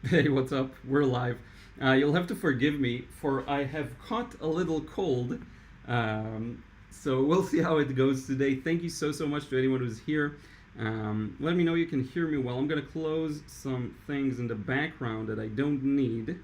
Hey, what's up? We're live. You'll have to forgive me for I have caught a little cold. So we'll see how it goes today. Thank you so much to anyone who's here. Let me know you can hear me well. I'm going to close some things in the background that I don't need.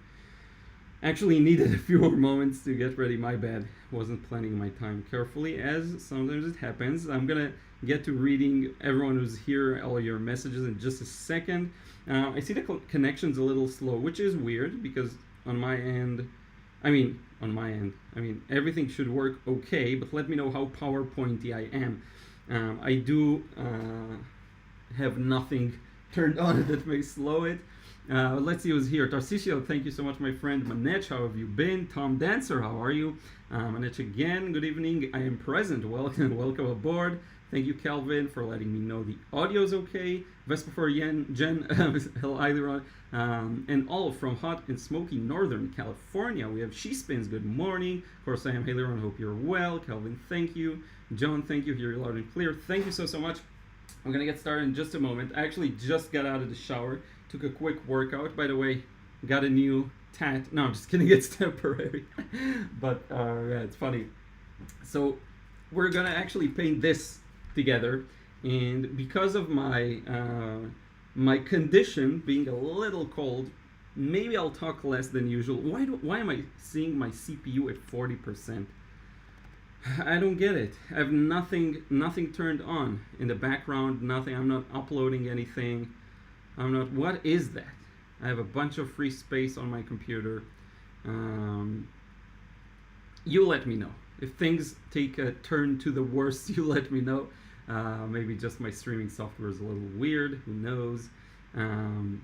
Actually needed a few more moments to get ready. My bad. Wasn't planning my time carefully, as sometimes it happens. I'm going to get to reading everyone who's here, all your messages in just a second. I see the connection's a little slow, which is weird because on my end, everything should work okay, but let me know how PowerPointy I am. I do have nothing turned on that may slow it. Let's see who's here. Tarcisio, thank you so much, my friend. Manech, how have you been? Tom Dancer, how are you? Manech again, good evening. I am present. Welcome aboard. Thank you, Calvin, for letting me know the audio's okay. Vespa for Jen, hello, Liron, and all from hot and smoky Northern California. We have She Spins, good morning. Of course, I am Liron, hope you're well. Calvin, thank you. John, thank you. Hear you loud and clear. Thank you so much. I'm going to get started in just a moment. I actually just got out of the shower, took a quick workout. By the way, got a new tat. No, I'm just kidding, it's temporary. But yeah, it's funny. So we're going to actually paint this together, and because of my my condition being a little cold, maybe I'll talk less than usual. Why am I seeing my CPU at 40%? I don't get it. I have nothing turned on in the background, nothing. I'm not uploading anything. What is that? I have a bunch of free space on my computer. You let me know. If things take a turn to the worst, you let me know. Maybe just my streaming software is a little weird. Who knows? And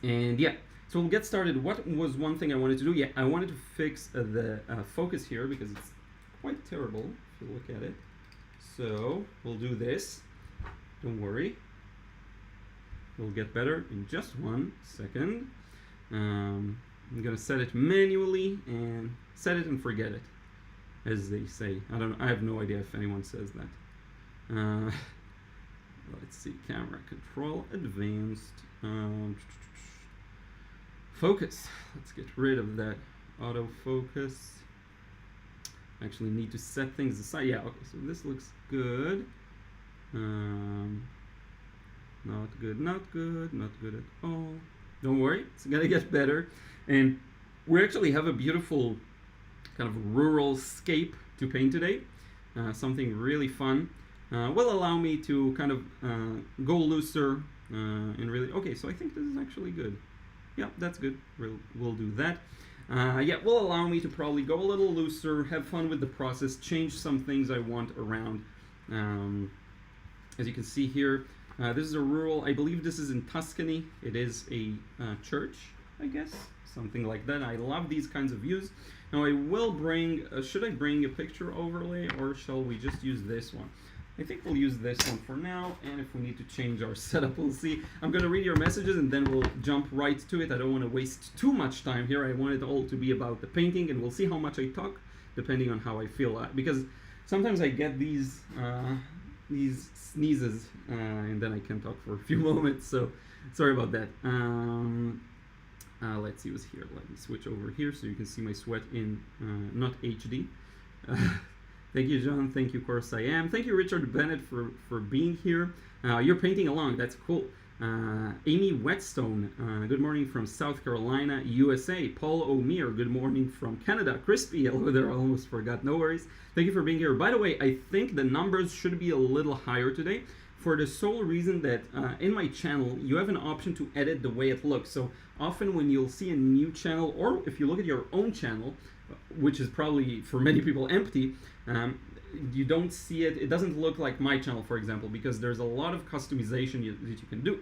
yeah, so we'll get started. What was one thing I wanted to do? Yeah, I wanted to fix the focus here because it's quite terrible if you look at it. So we'll do this. Don't worry. It'll get better in just 1 second. I'm gonna set it manually and set it and forget it, as they say. I have no idea if anyone says that. Let's see, camera control, advanced, focus. Let's get rid of that autofocus. Actually need to set things aside. Yeah, okay, so this looks good. Not good at all. Don't worry, it's gonna get better. And we actually have a beautiful kind of rural scape to paint today. Something really fun. Will allow me to kind of go looser and really... Okay, so I think this is actually good. Yeah, that's good. We'll do that. Yeah, will allow me to probably go a little looser, have fun with the process, change some things I want around. As you can see here, this is a rural... I believe this is in Tuscany. It is a church, I guess. Something like that. I love these kinds of views. Now I will bring... should I bring a picture overlay or shall we just use this one? I think we'll use this one for now, and if we need to change our setup, we'll see. I'm going to read your messages, and then we'll jump right to it. I don't want to waste too much time here. I want it all to be about the painting, and we'll see how much I talk, depending on how I feel. Because sometimes I get these sneezes, and then I can talk for a few moments, so sorry about that. Let's see what's here. Let me switch over here so you can see my sweat in not HD. Thank you, John. Thank you, of course I am. Thank you, Richard Bennett, for being here. You're painting along. That's cool. Amy Whetstone, good morning from South Carolina, USA. Paul O'Meara, good morning from Canada. Crispy, hello there. I almost forgot. No worries. Thank you for being here. By the way, I think the numbers should be a little higher today for the sole reason that in my channel, you have an option to edit the way it looks. So often when you'll see a new channel, or if you look at your own channel, which is probably for many people empty, you don't see it. It doesn't look like my channel, for example, because there's a lot of customization that you can do.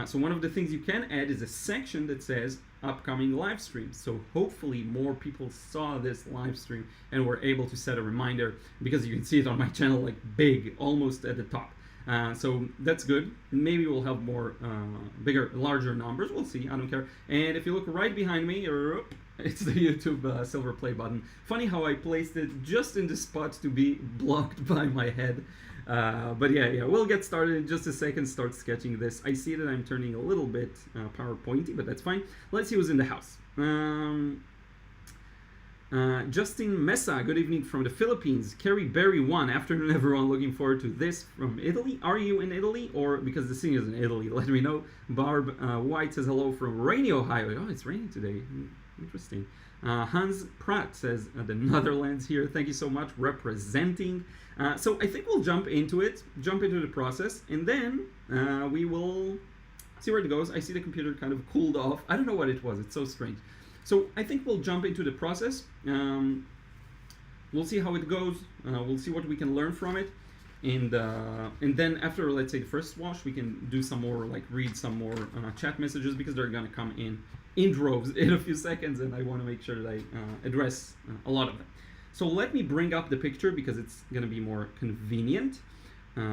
So one of the things you can add is a section that says upcoming live streams. So hopefully more people saw this live stream and were able to set a reminder, because you can see it on my channel like big, almost at the top. So that's good. Maybe we'll have more larger numbers. We'll see. I don't care. And if you look right behind me, It's the YouTube silver play button. Funny how I placed it just in the spot to be blocked by my head. But yeah, we'll get started in just a second, start sketching this. I see that I'm turning a little bit PowerPointy, but that's fine. Let's see who's in the house. Justin Mesa, good evening from the Philippines. Kerry Berry 1, afternoon everyone, looking forward to this from Italy. Are you in Italy, or because the Signo is in Italy? Let me know. Barb White says hello from rainy Ohio. Oh, it's raining today. Interesting. Hans Pratt says the Netherlands here. Thank you so much, representing. So I think we'll jump into the process, and then we will see where it goes. I see the computer kind of cooled off. I don't know what it was. It's so strange. So I think we'll jump into the process. We'll see how it goes. We'll see what we can learn from it, and then after, let's say, the first wash, we can do some more, like read some more chat messages, because they're gonna come in droves in a few seconds, and I want to make sure that I address a lot of them. So let me bring up the picture because it's gonna be more convenient.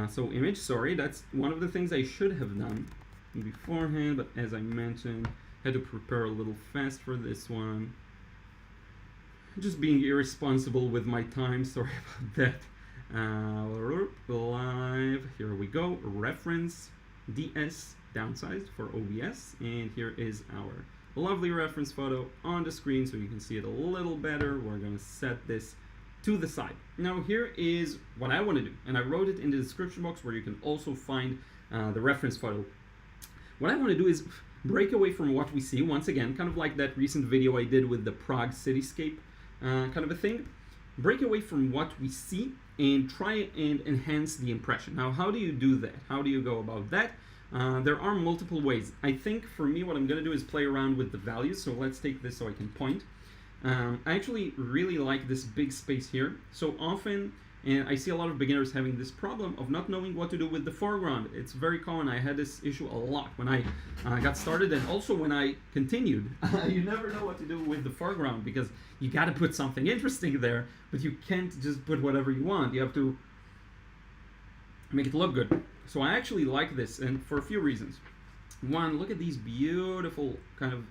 So image, sorry, that's one of the things I should have done beforehand, but as I mentioned, had to prepare a little fast for this one. Just being irresponsible with my time, sorry about that. Live, here we go. Reference DS downsized for OBS, and here is our lovely reference photo on the screen so you can see it a little better. We're gonna set this to the side. Now here is what I want to do, and I wrote it in the description box where you can also find the reference photo. What I want to do is break away from what we see, once again, kind of like that recent video I did with the Prague cityscape kind of a thing. Break away from what we see and try and enhance the impression. Now, how do you do that? How do you go about that? There are multiple ways. I think for me, what I'm going to do is play around with the values. So let's take this so I can point. I actually really like this big space here. So often, and I see a lot of beginners having this problem of not knowing what to do with the foreground. It's very common. I had this issue a lot when I got started, and also when I continued. You never know what to do with the foreground because you got to put something interesting there, but you can't just put whatever you want. You have to make it look good. So I actually like this, and for a few reasons. One, look at these beautiful kind of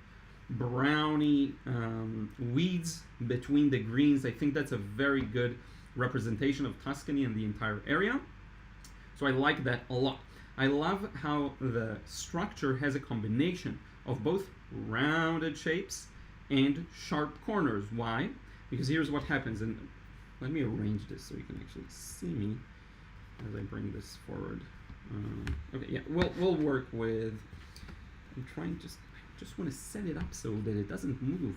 browny weeds between the greens. I think that's a very good representation of Tuscany and the entire area. So I like that a lot. I love how the structure has a combination of both rounded shapes and sharp corners. Why? Because here's what happens, and let me arrange this so you can actually see me as I bring this forward. Okay, yeah, we'll work with, I'm trying just want to set it up so that it doesn't move.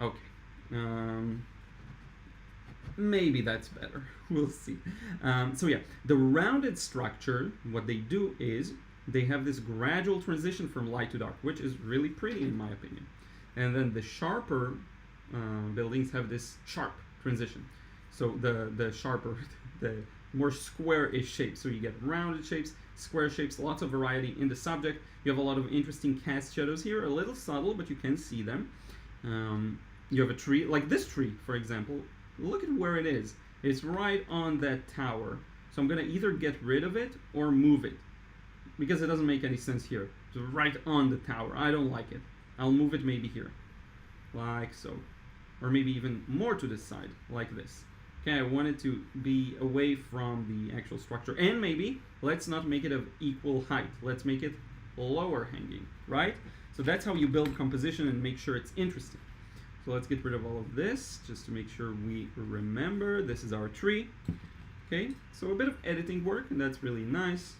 Okay. Maybe that's better. We'll see. So yeah, the rounded structure, what they do is they have this gradual transition from light to dark, which is really pretty in my opinion. And then the sharper buildings have this sharp transition. So the sharper, the more square-ish shapes. So you get rounded shapes, square shapes, lots of variety in the subject. You have a lot of interesting cast shadows here, a little subtle, but you can see them. You have a tree, like this tree, for example. Look at where it is. It's right on that tower. So I'm gonna either get rid of it or move it, because it doesn't make any sense here. It's right on the tower. I don't like it. I'll move it maybe here, like so. Or maybe even more to this side, like this. Okay, I want it to be away from the actual structure. And maybe, let's not make it of equal height. Let's make it lower hanging, right? So that's how you build composition and make sure it's interesting. So let's get rid of all of this, just to make sure we remember. This is our tree. Okay, so a bit of editing work, and that's really nice.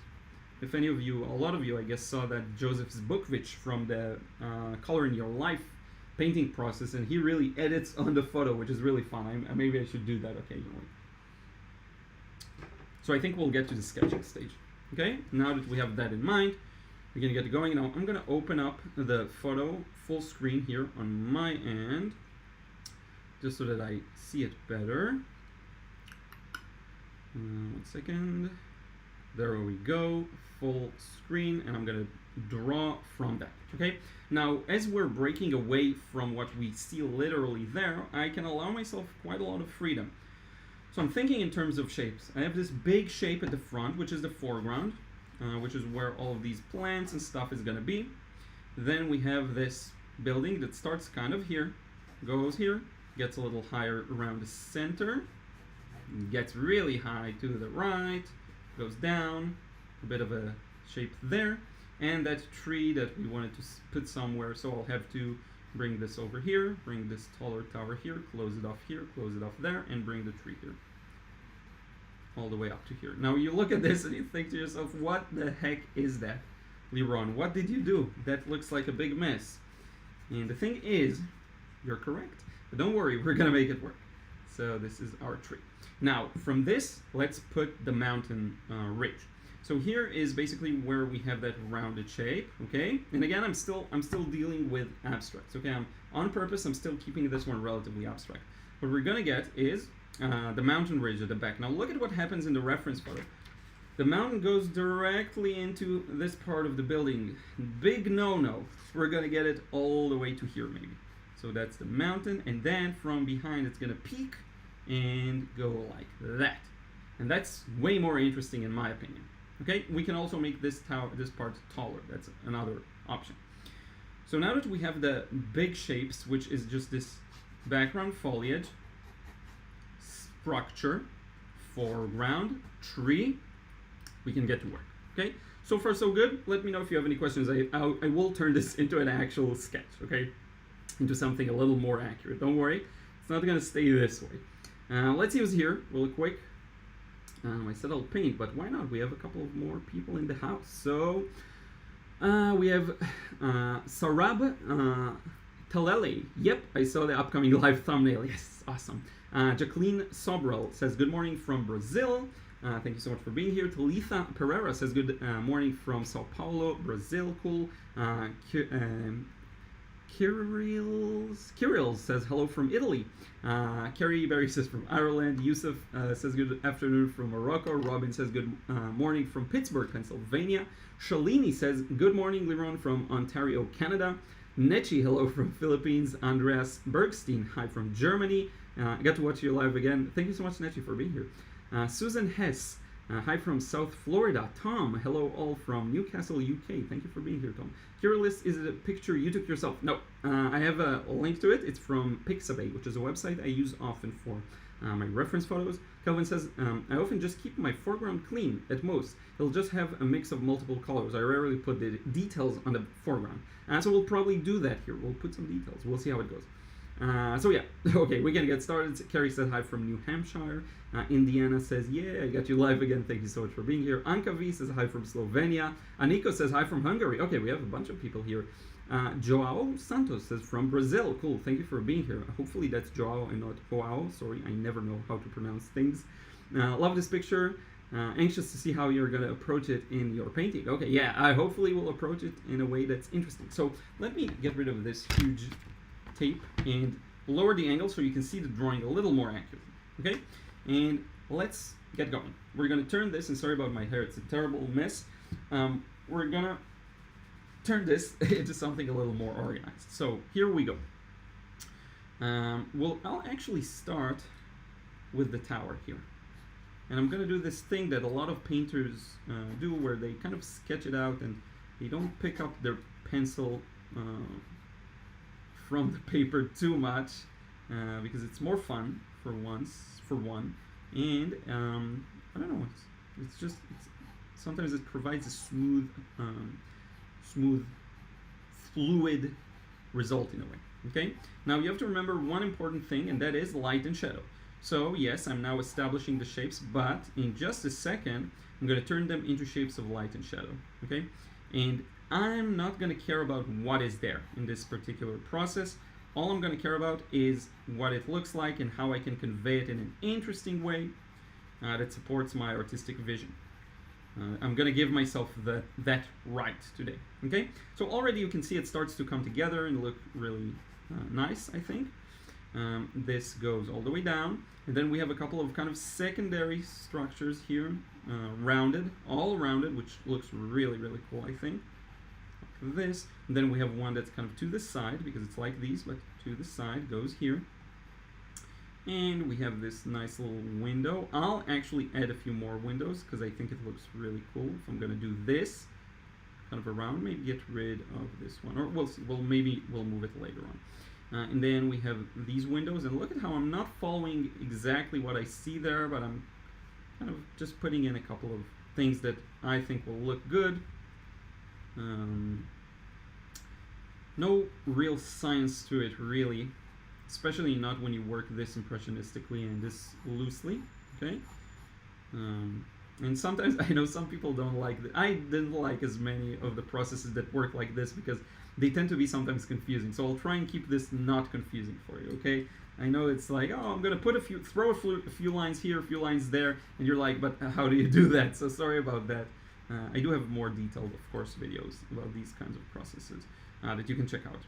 If any of you, a lot of you, I guess, saw that Joseph Zbukvich from the Color in Your Life painting process, and he really edits on the photo, which is really fun. Maybe I should do that occasionally. So I think we'll get to the sketching stage. Okay, now that we have that in mind, we're gonna get going. Now I'm gonna open up the photo full screen here on my end, just so that I see it better. 1 second. There we go, full screen, and I'm gonna draw from that. Okay, now as we're breaking away from what we see literally there, I can allow myself quite a lot of freedom. So I'm thinking in terms of shapes. I have this big shape at the front, which is the foreground, which is where all of these plants and stuff is gonna be. Then we have this building that starts kind of here, goes here, gets a little higher around the center, gets really high to the right, goes down, a bit of a shape there, and that tree that we wanted to put somewhere, so I'll have to bring this over here, bring this taller tower here, close it off here, close it off there, and bring the tree here. All the way up to here. Now you look at this and you think to yourself, what the heck is that? Liron, what did you do? That looks like a big mess. And the thing is, you're correct. But don't worry, we're gonna make it work. So this is our tree. Now, from this, let's put the mountain ridge. So here is basically where we have that rounded shape, okay? And again, I'm still dealing with abstracts, okay? On purpose, I'm still keeping this one relatively abstract. What we're gonna get is the mountain ridge at the back. Now look at what happens in the reference photo. The mountain goes directly into this part of the building. Big no-no. We're gonna get it all the way to here maybe. So that's the mountain, and then from behind it's gonna peak and go like that. And that's way more interesting in my opinion. Okay, we can also make this part taller. That's another option. So now that we have the big shapes, which is just this background foliage, structure, foreground, tree, we can get to work. Okay, so far so good. Let me know if you have any questions. I will turn this into an actual sketch, okay, into something a little more accurate. Don't worry, it's not gonna stay this way. Let's use here real quick. I said I'll paint, but why not? We have a couple of more people in the house. So we have Sarab Taleli. Yep, I saw the upcoming live thumbnail. Yes, awesome. Jacqueline Sobral says, good morning from Brazil. Thank you so much for being here. Talitha Pereira says, good morning from Sao Paulo, Brazil. Cool. Kirill says hello from Italy. Kerry Berry says from Ireland. Yusuf says good afternoon from Morocco. Robin says good morning from Pittsburgh, Pennsylvania. Shalini says good morning, Liron, from Ontario, Canada. Nechi, hello from Philippines. Andreas Bergstein, hi from Germany. I got to watch you live again. Thank you so much, Nechi, for being here. Susan Hess, hi from South Florida. Tom, hello all from Newcastle, UK. Thank you for being here, Tom. Curious, is it a picture you took yourself? No, I have a link to it. It's from Pixabay, which is a website I use often for my reference photos. Kelvin says, I often just keep my foreground clean at most. It'll just have a mix of multiple colors. I rarely put the details on the foreground. So we'll probably do that here. We'll put some details. We'll see how it goes. So yeah, okay, we're gonna get started. Carrie says hi from New Hampshire. Indiana says, yeah, I got you live again. Thank you so much for being here. Anka V says hi from Slovenia. Aniko says hi from Hungary. Okay, we have a bunch of people here. Joao Santos says from Brazil. Cool, thank you for being here. Hopefully that's Joao and not Joao. Sorry, I never know how to pronounce things. Love this picture. Anxious to see how you're gonna approach it in your painting. Okay, yeah, I hopefully will approach it in a way that's interesting. So let me get rid of this huge tape and lower the angle so you can see the drawing a little more accurately. Okay, and let's get going. We're gonna turn this, and sorry about my hair, it's a terrible mess. We're gonna turn this into something a little more organized. So here we go. I'll actually start with the tower here. And I'm gonna do this thing that a lot of painters do, where they kind of sketch it out and they don't pick up their pencil from the paper too much, because it's more fun for one, and I don't know, sometimes it provides a smooth, fluid result in a way. Okay, now you have to remember one important thing, and that is light and shadow. So yes, I'm now establishing the shapes, but in just a second I'm going to turn them into shapes of light and shadow. Okay, and I'm not going to care about what is there in this particular process. All I'm going to care about is what it looks like and how I can convey it in an interesting way that supports my artistic vision. I'm going to give myself that right today. Okay, so already you can see it starts to come together and look really nice, I think. This goes all the way down, and then we have a couple of kind of secondary structures here, all rounded, which looks really, really cool, I think. Like this, and then we have one that's kind of to the side, because it's like these, but to the side, goes here. And we have this nice little window. I'll actually add a few more windows, because I think it looks really cool. If I'm going to do this kind of around, maybe get rid of this one, or we'll see. Well, maybe we'll move it later on. And then we have these windows, and look at how I'm not following exactly what I see there, but I'm kind of just putting in a couple of things that I think will look good. No real science to it, really, especially not when you work this impressionistically and this loosely, okay? And sometimes I know some people don't like that. I didn't like as many of the processes that work like this because they tend to be sometimes confusing. So I'll try and keep this not confusing for you, okay? I know it's like, oh, I'm gonna put throw a few lines here, a few lines there, and you're like, but how do you do that? So sorry about that. I do have more detailed, of course, videos about these kinds of processes that you can check out.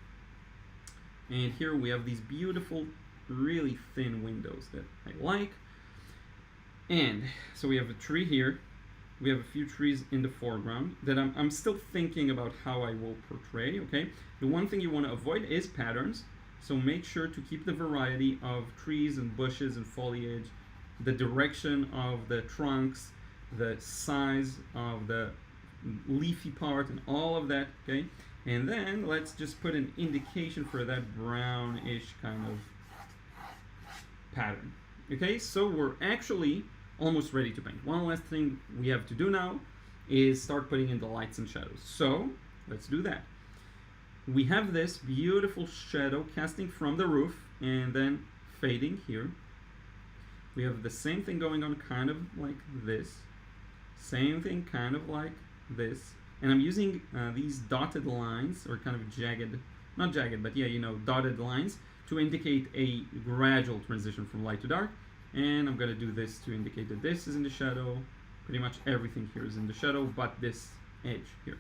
And here we have these beautiful, really thin windows that I like. And so we have a tree here. We have a few trees in the foreground that I'm still thinking about how I will portray, okay? The one thing you want to avoid is patterns. So make sure to keep the variety of trees and bushes and foliage, the direction of the trunks, the size of the leafy part and all of that, okay? And then let's just put an indication for that brownish kind of pattern. Okay, so we're actually almost ready to paint. One last thing we have to do now is start putting in the lights and shadows. So let's do that. We have this beautiful shadow casting from the roof and then fading here. We have the same thing going on kind of like this. Same thing kind of like this. And I'm using these dotted lines, or kind of jagged, not jagged, but yeah, you know, dotted lines to indicate a gradual transition from light to dark. And I'm going to do this to indicate that this is in the shadow. Pretty much everything here is in the shadow, but this edge here.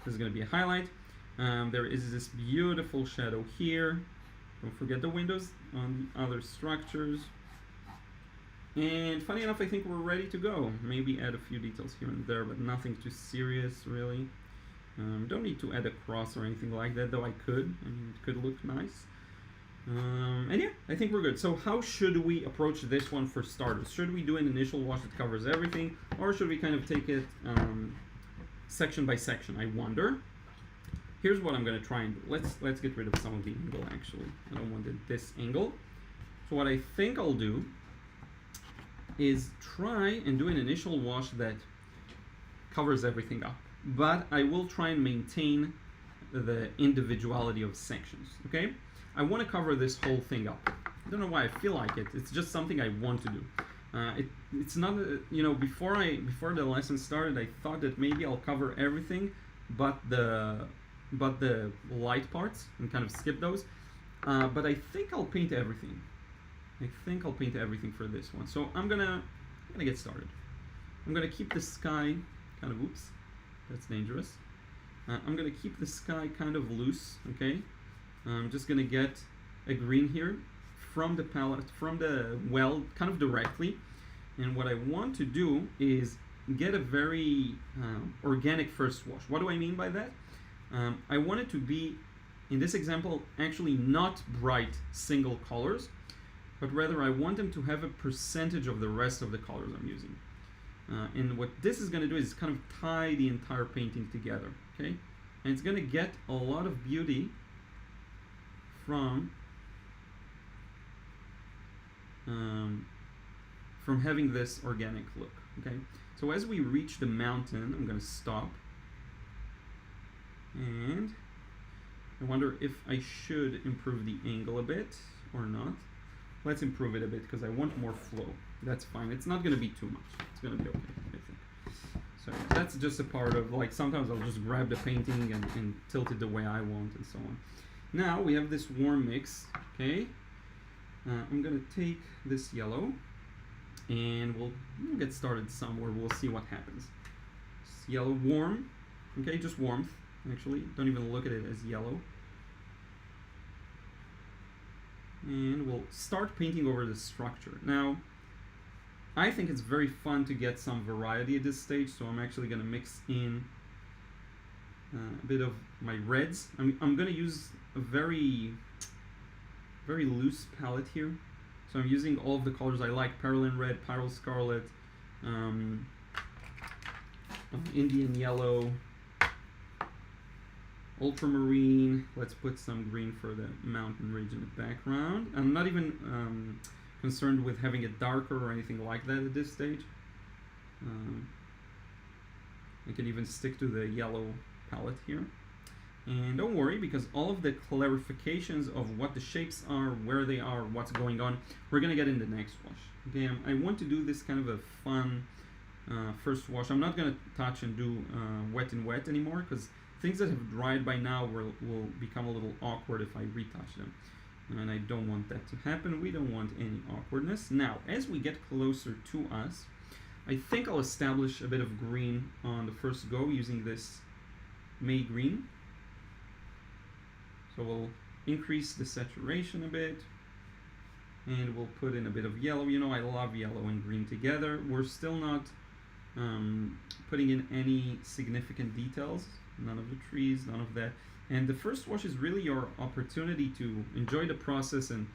This is going to be a highlight. There is this beautiful shadow here. Don't forget the windows on the other structures. And funny enough, I think we're ready to go. Maybe add a few details here and there, but nothing too serious, really. Don't need to add a cross or anything like that, though I could. I mean, it could look nice. And yeah, I think we're good. So how should we approach this one for starters? Should we do an initial wash that covers everything, or should we kind of take it section by section? I wonder. Here's what I'm going to try and do. Let's get rid of some of the angle, actually. I don't want this angle. So what I think I'll do is try and do an initial wash that covers everything up. But I will try and maintain the individuality of sections, okay? I want to cover this whole thing up. I don't know why I feel like it. It's just something I want to do. It's not, you know, before the lesson started, I thought that maybe I'll cover everything, but the light parts and kind of skip those. But I think I'll paint everything. I think I'll paint everything for this one. So I'm gonna get started. I'm gonna keep the sky kind of, oops, that's dangerous. I'm gonna keep the sky kind of loose, okay? I'm just gonna get a green here from the palette, from the well, kind of directly. And what I want to do is get a very organic first wash. What do I mean by that? I want it to be, in this example, actually not bright single colors, but rather I want them to have a percentage of the rest of the colors I'm using. And what this is going to do is kind of tie the entire painting together, okay? And it's going to get a lot of beauty from having this organic look, okay? So as we reach the mountain, I'm going to stop. And I wonder if I should improve the angle a bit or not. Let's improve it a bit because I want more flow. That's fine. It's not going to be too much. It's going to be okay, I think. So that's just a part of, like, sometimes I'll just grab the painting and tilt it the way I want and so on. Now we have this warm mix, okay? I'm going to take this yellow and we'll get started somewhere. We'll see what happens. This yellow, warm, okay, just warmth, actually. Don't even look at it as yellow. And we'll start painting over the structure. Now, I think it's very fun to get some variety at this stage, so I'm actually going to mix in a bit of my reds. I'm going to use a very loose palette here. So I'm using all of the colors I like: Perylene Red, Pyrrole Scarlet, Indian Yellow, ultramarine. Let's put some green for the mountain ridge in the background. I'm not even concerned with having it darker or anything like that at this stage. I can even stick to the yellow palette here. And don't worry, because all of the clarifications of what the shapes are, where they are, what's going on, we're going to get in the next wash. Okay, I want to do this kind of a fun first wash. I'm not going to touch and do wet and wet anymore, because things that have dried by now will become a little awkward if I retouch them. And I don't want that to happen. We don't want any awkwardness. Now, as we get closer to us, I think I'll establish a bit of green on the first go using this May green. So we'll increase the saturation a bit, and we'll put in a bit of yellow. You know, I love yellow and green together. We're still not putting in any significant details, none of the trees, none of that. And the first wash is really your opportunity to enjoy the process and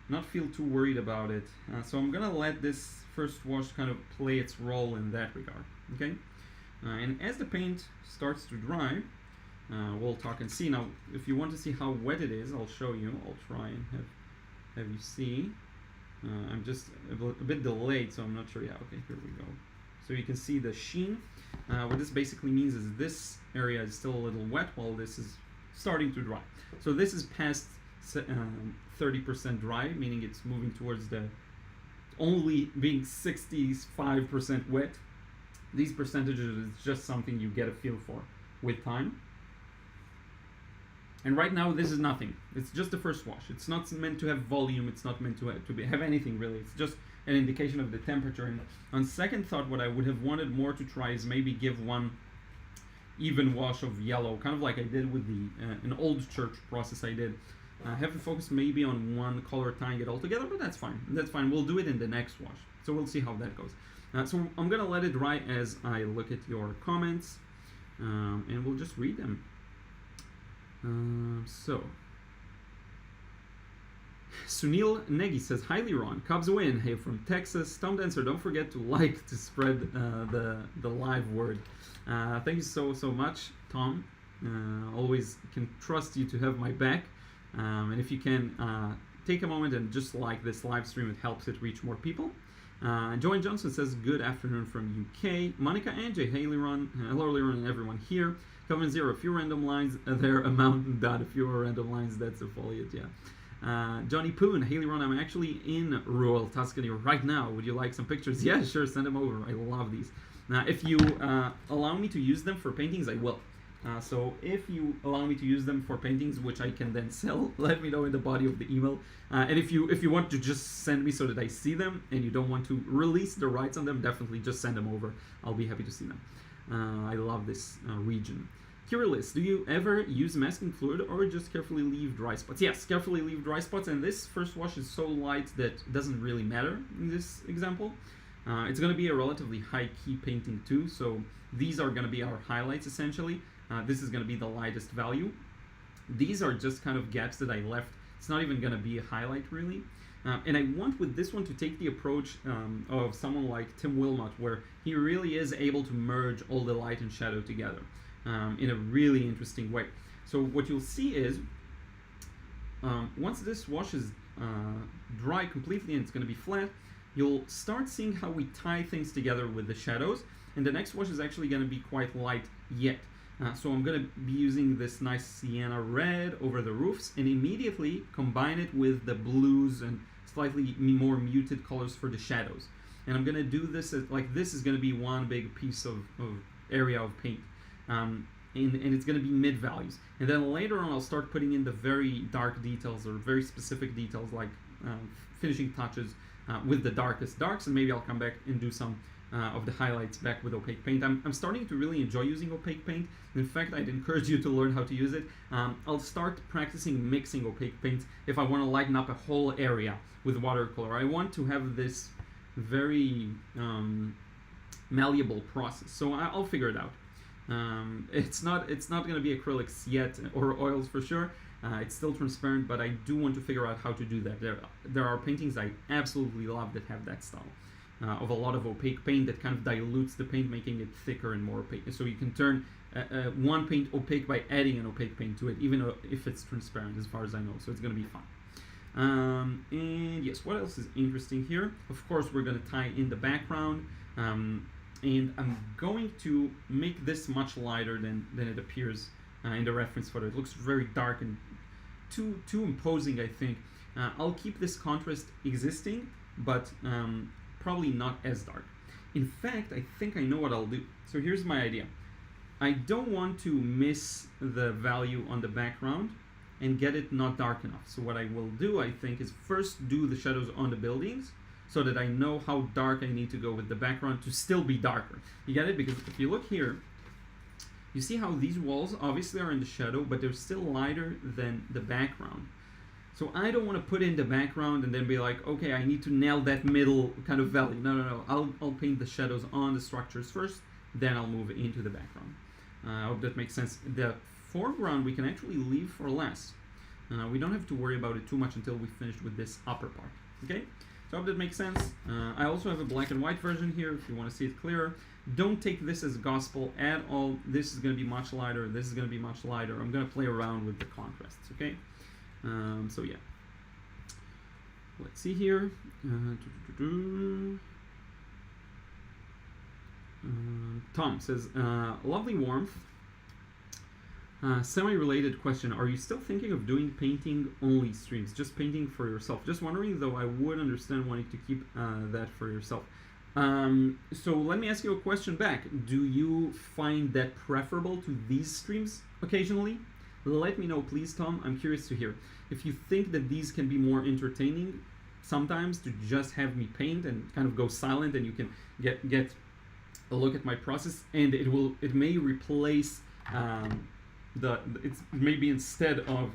not feel too worried about it. So I'm gonna let this first wash kind of play its role in that regard, okay? And as the paint starts to dry, we'll talk and see. Now, if you want to see how wet it is, I'll show you. I'll try and have you see. I'm just a bit delayed, so I'm not sure. Yeah, okay, here we go. So you can see the sheen. What this basically means is this area is still a little wet while this is starting to dry. So this is past 30% dry, meaning it's moving towards the only being 65% wet. These percentages is just something you get a feel for with time. And right now, this is nothing. It's just the first wash. It's not meant to have volume. It's not meant to have anything, really. It's just an indication of the temperature. And on second thought, what I would have wanted more to try is maybe give one even wash of yellow, kind of like I did with the an old church process I did. Have the focus maybe on one color, tying it all together, but that's fine. That's fine. We'll do it in the next wash. So we'll see how that goes. So I'm going to let it dry as I look at your comments, and we'll just read them. So Sunil Negi says, "Hi Liron, Cubs win. Hey from Texas. Tom Dancer, don't forget to spread the live word." Thank you so much, Tom. Always can trust you to have my back. And if you can take a moment and just like this live stream, it helps it reach more people. Joanne Johnson says, "Good afternoon from UK." Monica Anjay, "Hey Liron, hello Liron and everyone here. Covenant Zero, a few random lines there, a mountain dot, a few random lines, that's a foliage, yeah." Johnny Poon, "Hey Liron, I'm actually in rural Tuscany right now. Would you like some pictures?" Yeah, sure, send them over. I love these. Now, if you allow me to use them for paintings, I will. So if you allow me to use them for paintings, which I can then sell, let me know in the body of the email. And if you want to just send me so that I see them, and you don't want to release the rights on them, definitely just send them over. I'll be happy to see them. I love this region. Kirilis, do you ever use masking fluid or just carefully leave dry spots? Yes, carefully leave dry spots, and this first wash is so light that it doesn't really matter in this example. It's going to be a relatively high key painting too, so these are going to be our highlights essentially. This is going to be the lightest value. These are just kind of gaps that I left. It's not even going to be a highlight really. And I want with this one to take the approach of someone like Tim Wilmot, where he really is able to merge all the light and shadow together in a really interesting way. So what you'll see is, once this wash is dry completely and it's going to be flat, you'll start seeing how we tie things together with the shadows. And the next wash is actually going to be quite light yet. So I'm going to be using this nice sienna red over the roofs and immediately combine it with the blues and slightly more muted colors for the shadows. And I'm going to do this as, like, this is going to be one big piece of area of paint. And it's going to be mid values. And then later on I'll start putting in the very dark details or very specific details like finishing touches with the darkest darks, and maybe I'll come back and do some of the highlights back with opaque paint. I'm starting to really enjoy using opaque paint. In fact, I'd encourage you to learn how to use it. I'll start practicing mixing opaque paints if I want to lighten up a whole area with watercolor. I want to have this very malleable process, so I'll figure it out. It's not going to be acrylics yet, or oils for sure. It's still transparent, but I do want to figure out how to do that. There are paintings I absolutely love that have that style. Of a lot of opaque paint that kind of dilutes the paint, making it thicker and more opaque. So you can turn one paint opaque by adding an opaque paint to it, even if it's transparent, as far as I know. So it's going to be fun. And yes, what else is interesting here? Of course, we're going to tie in the background. And I'm going to make this much lighter than it appears in the reference photo. It looks very dark and too imposing, I think. I'll keep this contrast existing, but probably not as dark. In fact, I think I know what I'll do. So here's my idea. I don't want to miss the value on the background and get it not dark enough. So what I will do, I think, is first do the shadows on the buildings, so that I know how dark I need to go with the background to still be darker. You get it? Because if you look here, you see how these walls obviously are in the shadow, but they're still lighter than the background. So I don't want to put in the background and then be like, okay, I need to nail that middle kind of value. No. I'll paint the shadows on the structures first, then I'll move into the background. I hope that makes sense. The foreground we can actually leave for last. We don't have to worry about it too much until we finish with this upper part. Okay? So I hope that makes sense. I also have a black and white version here if you want to see it clearer. Don't take this as gospel at all. This is going to be much lighter. This is going to be much lighter. I'm going to play around with the contrasts, okay? So yeah. Let's see here. Tom says, lovely warmth. Semi-related question. Are you still thinking of doing painting-only streams? Just painting for yourself? Just wondering, though I would understand wanting to keep that for yourself. So let me ask you a question back. Do you find that preferable to these streams occasionally? Let me know, please, Tom. I'm curious to hear. If you think that these can be more entertaining sometimes to just have me paint and kind of go silent and you can get a look at my process, and it may replace it's maybe instead of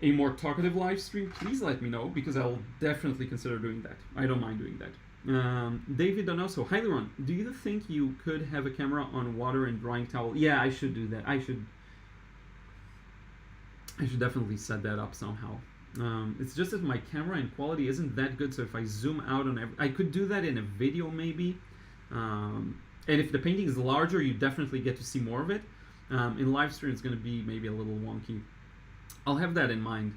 a more talkative live stream, please let me know, because I'll definitely consider doing that. I don't mind doing that. David Donoso, hi Liron, do you think you could have a camera on water and drying towel? Yeah, I should do that. I should definitely set that up somehow. It's just that my camera and quality isn't that good, so if I zoom out on I could do that in a video maybe. And if the painting is larger, you definitely get to see more of it. In live stream, it's going to be maybe a little wonky. I'll have that in mind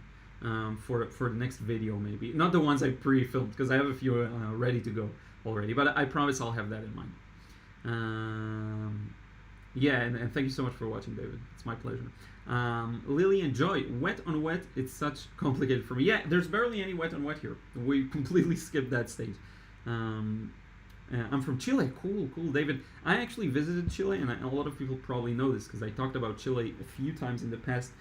for the next video, maybe. Not the ones I pre-filmed, because I have a few ready to go already, but I promise I'll have that in mind. Yeah, and thank you so much for watching, David. It's my pleasure. Lily and Joy, wet on wet, it's such complicated for me. Yeah, there's barely any wet on wet here. We completely skipped that stage. I'm from Chile. Cool, David. I actually visited Chile, and a lot of people probably know this because I talked about Chile a few times in the past.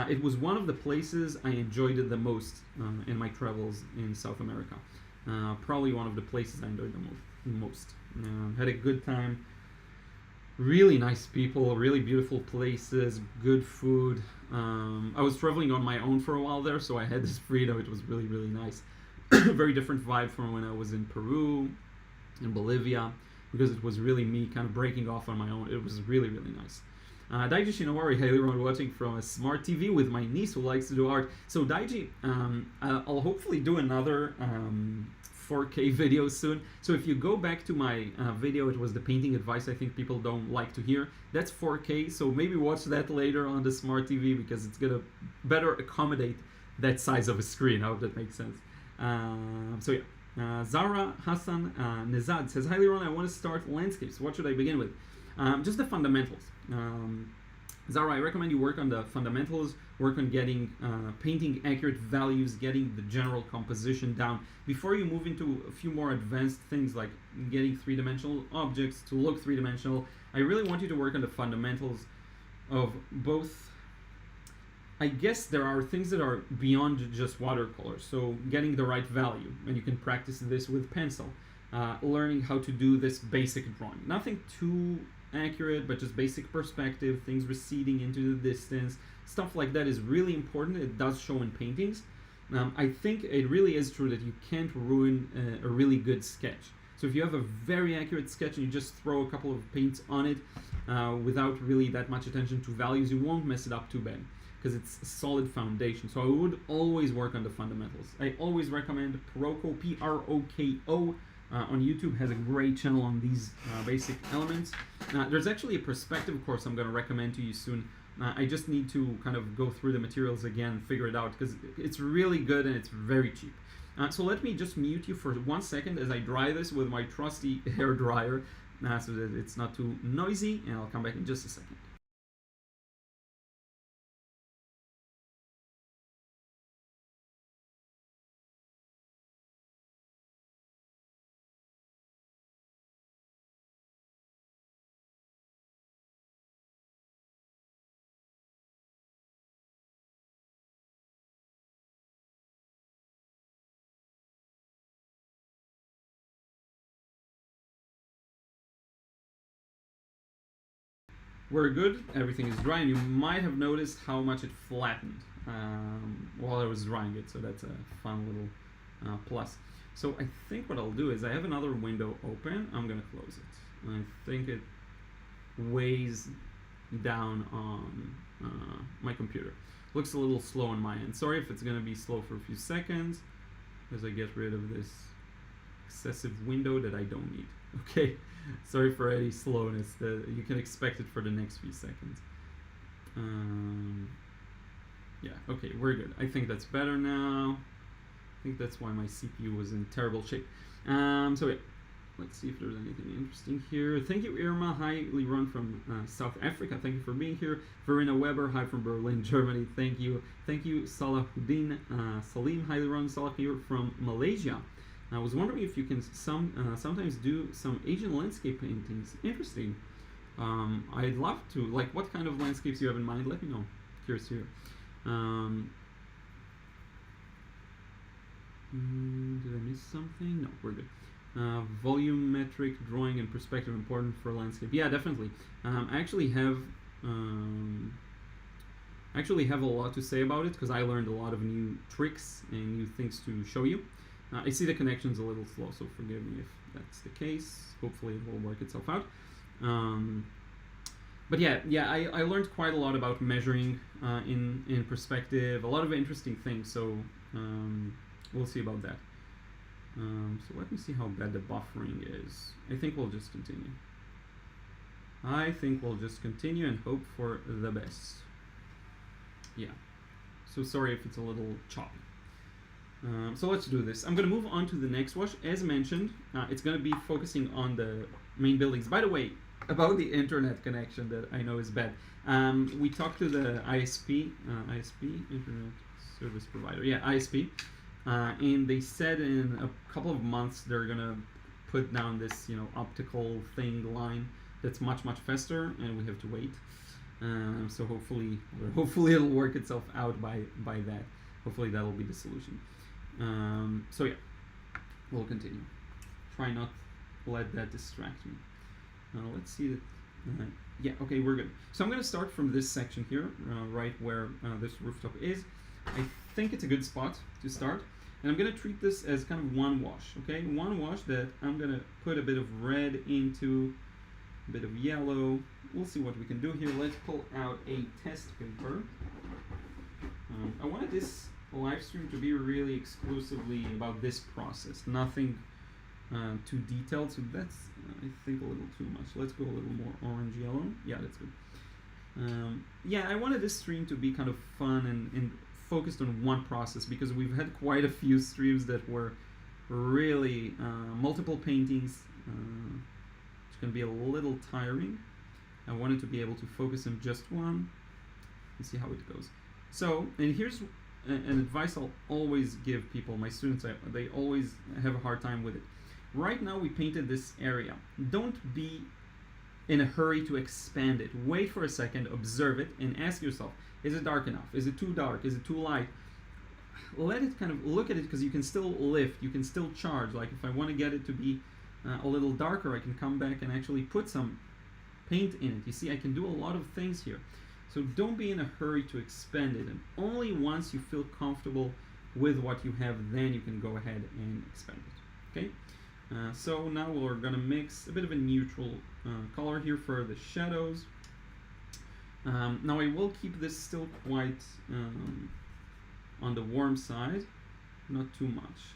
It was one of the places I enjoyed the most in my travels in South America. Probably one of the places I enjoyed the most. Had a good time. Really nice people, really beautiful places, good food. I was traveling on my own for a while there, so I had this freedom. It was really, really nice. Very different vibe from when I was in Peru, in Bolivia, because it was really me kind of breaking off on my own. It was really, really nice. Daiji Shinowari, hey everyone, watching from a smart TV with my niece who likes to do art. So Daiji, I'll hopefully do another 4K video soon. So if you go back to my video, it was the painting advice I think people don't like to hear. That's 4K, so maybe watch that later on the smart TV because it's gonna better accommodate that size of a screen. I hope that makes sense. So yeah. Zara Hassan Nezad says, hi Liron, I want to start landscapes. What should I begin with? Just the fundamentals. Zara, I recommend you work on the fundamentals, work on getting painting accurate values, getting the general composition down before you move into a few more advanced things like getting three-dimensional objects to look three-dimensional. I really want you to work on the fundamentals of both. I guess there are things that are beyond just watercolor, so getting the right value, and you can practice this with pencil. Learning how to do this basic drawing. Nothing too accurate, but just basic perspective, things receding into the distance, stuff like that is really important. It does show in paintings. I think it really is true that you can't ruin a really good sketch. So if you have a very accurate sketch and you just throw a couple of paints on it without really that much attention to values, you won't mess it up too bad, because it's a solid foundation. So I would always work on the fundamentals. I always recommend Proko, Proko, on YouTube has a great channel on these basic elements. There's actually a perspective course I'm going to recommend to you soon. I just need to kind of go through the materials again, figure it out, because it's really good and it's very cheap. So let me just mute you for 1 second as I dry this with my trusty hair dryer, so that it's not too noisy, and I'll come back in just a second. We're good, everything is dry, and you might have noticed how much it flattened while I was drying it, so that's a fun little plus. So I think what I'll do is I have another window open, I'm gonna close it. I think it weighs down on my computer. Looks a little slow on my end. Sorry if it's gonna be slow for a few seconds as I get rid of this excessive window that I don't need. Okay, sorry for any slowness. You can expect it for the next few seconds. Yeah, okay, we're good. I think that's better now. I think that's why my CPU was in terrible shape. So yeah, let's see if there's anything interesting here. Thank you, Irma. Hi, Liron from South Africa. Thank you for being here. Verena Weber. Hi from Berlin, Germany. Thank you. Thank you, Salahuddin Salim. Hi, Liron. Salah here from Malaysia. I was wondering if you can sometimes do some Asian landscape paintings. Interesting. I'd love to. Like, what kind of landscapes you have in mind? Let me know. Curious here. Did I miss something? No, we're good. Volumetric drawing and perspective important for landscape. Yeah, definitely. I actually have a lot to say about it because I learned a lot of new tricks and new things to show you. I see the connection's a little slow, so forgive me if that's the case. Hopefully it will work itself out. But yeah, I learned quite a lot about measuring in perspective, a lot of interesting things, so we'll see about that. So let me see how bad the buffering is. I think we'll just continue. And hope for the best. Yeah, so sorry if it's a little choppy. So let's do this. I'm going to move on to the next wash. As mentioned, it's going to be focusing on the main buildings. By the way, about the internet connection that I know is bad. We talked to the ISP, Internet Service Provider, yeah, ISP, and they said in a couple of months they're going to put down this, optical line that's much faster, and we have to wait. So hopefully it'll work itself out by that. Hopefully that'll be the solution. So yeah, we'll continue. Try not to let that distract me. Let's see that. Yeah, okay, we're good. So I'm going to start from this section here, right where this rooftop is. I think it's a good spot to start. And I'm going to treat this as kind of one wash, okay? One wash that I'm going to put a bit of red into, a bit of yellow. We'll see what we can do here. Let's pull out a test paper. I wanted this live stream to be really exclusively about this process, nothing too detailed, so that's I think a little too much. Let's go a little more orange yellow. Yeah, that's good. Yeah, I wanted this stream to be kind of fun and focused on one process, because we've had quite a few streams that were really multiple paintings, which can be a little tiring. I wanted to be able to focus on just one and see how it goes. So, and here's an advice I'll always give people, my students, they always have a hard time with it. Right now we painted this area. Don't be in a hurry to expand it. Wait for a second, observe it, and ask yourself, is it dark enough? Is it too dark? Is it too light? Let it kind of look at it, because you can still lift, you can still charge. Like if I want to get it to be a little darker, I can come back and actually put some paint in it. You see, I can do a lot of things here. So don't be in a hurry to expand it, and only once you feel comfortable with what you have, then you can go ahead and expand it, okay? So now we're gonna mix a bit of a neutral color here for the shadows. Now I will keep this still quite on the warm side, not too much.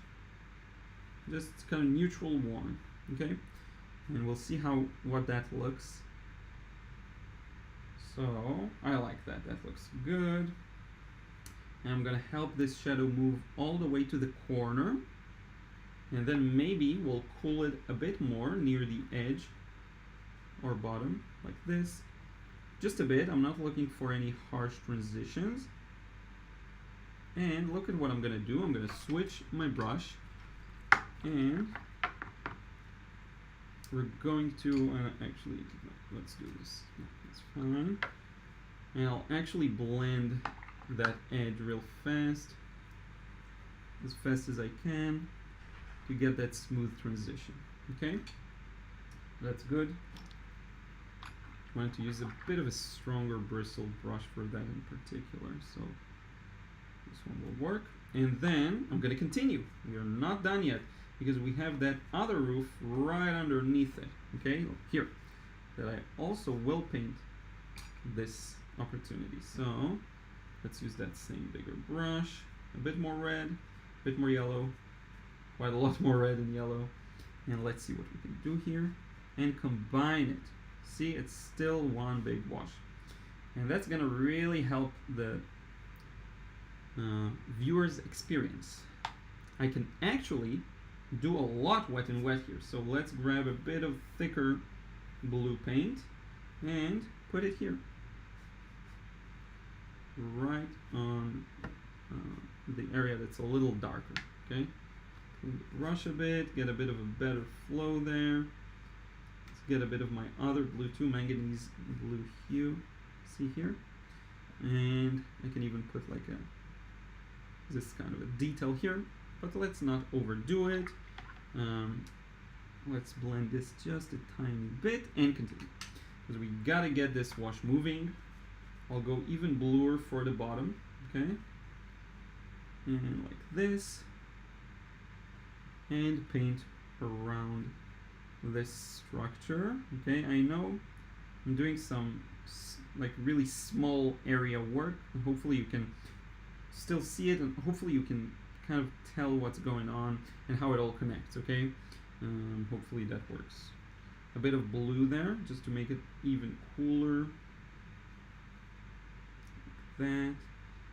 just kind of neutral warm, okay? And we'll see what that looks. So I like that. That looks good. And I'm gonna help this shadow move all the way to the corner, and then maybe we'll cool it a bit more near the edge or bottom, like this. Just a bit. I'm not looking for any harsh transitions. And look at what I'm gonna do. I'm gonna switch my brush, and we're going to actually, let's do this. That's fine. And I'll actually blend that edge real fast as I can, to get that smooth transition. Okay, that's good. I want to use a bit of a stronger bristle brush for that in particular, so this one will work. And then I'm going to continue. We are not done yet, because we have that other roof right underneath it, okay, here, that I also will paint this opportunity. So let's use that same bigger brush, a bit more red, a bit more yellow, quite a lot more red and yellow, and let's see what we can do here and combine it. See, it's still one big wash, and that's gonna really help the viewer's experience. I can actually do a lot wet and wet here, so let's grab a bit of thicker blue paint and put it here, right on the area that's a little darker. Okay, clean the brush a bit, get a bit of a better flow there. Let's get a bit of my other blue too, manganese blue hue, see here, and I can even put like this kind of a detail here, but let's not overdo it. Let's blend this just a tiny bit and continue, because we gotta get this wash moving. I'll go even bluer for the bottom, okay, and like this, and paint around this structure. Okay, I know I'm doing some like really small area work, and hopefully you can still see it, and hopefully you can kind of tell what's going on and how it all connects. Okay, hopefully that works. A bit of blue there just to make it even cooler. That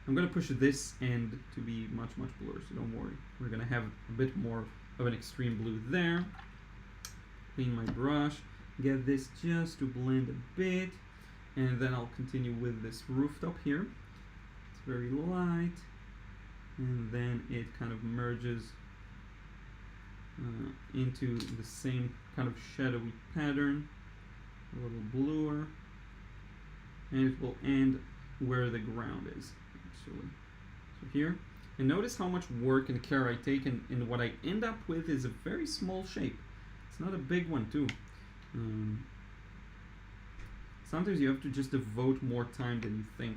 I'm gonna push this end to be much bluer, so don't worry, we're gonna have a bit more of an extreme blue there. Clean my brush, get this just to blend a bit, and then I'll continue with this rooftop here. It's very light, and then it kind of merges into the same kind of shadowy pattern, a little bluer, and it will end where the ground is actually. So here, and notice how much work and care I take, and what I end up with is a very small shape. It's not a big one too. Sometimes you have to just devote more time than you think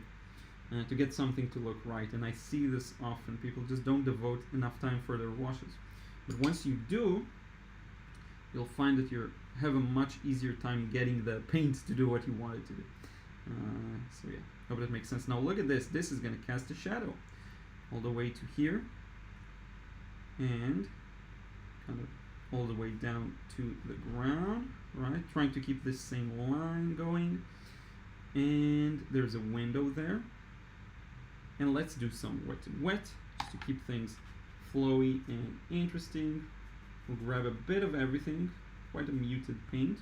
to get something to look right, and I see this often. People just don't devote enough time for their washes, but once you do, you'll find that you have a much easier time getting the paint to do what you want it to do. So yeah, hope that makes sense. Now look at this. This is going to cast a shadow all the way to here, and kind of all the way down to the ground, right? Trying to keep this same line going. And there's a window there. And let's do some wet and wet, just to keep things flowy and interesting. We'll grab a bit of everything, quite a muted paint,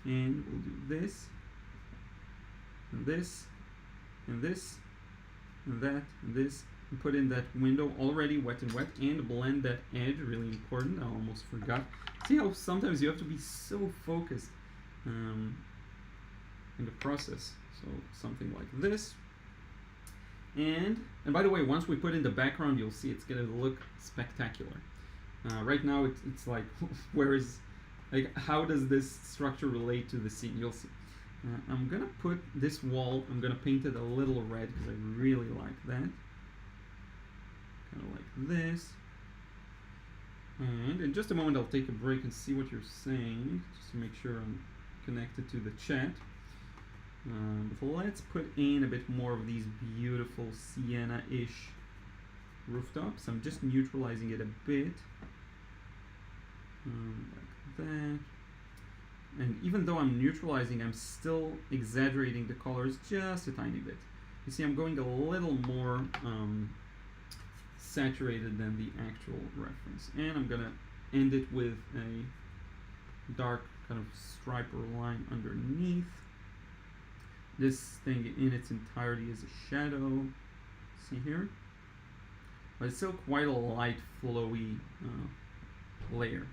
and we'll do this, and this, and this, and that, and this, and put in that window already wet and wet, and blend that edge, really important. I almost forgot. See how sometimes you have to be so focused in the process. So something like this. And by the way, once we put in the background, you'll see it's gonna look spectacular. Right now it's like, where is, like, how does this structure relate to the scene? You'll see. I'm gonna put this wall, I'm gonna paint it a little red because I really like that. Kind of like this. And in just a moment I'll take a break and see what you're saying, just to make sure I'm connected to the chat. But let's put in a bit more of these beautiful sienna-ish rooftops. I'm just neutralizing it a bit. like that. And even though I'm neutralizing, I'm still exaggerating the colors just a tiny bit. You see, I'm going a little more saturated than the actual reference. And I'm gonna end it with a dark kind of stripe or line underneath. This thing in its entirety is a shadow. See here? But it's still quite a light, flowy layer.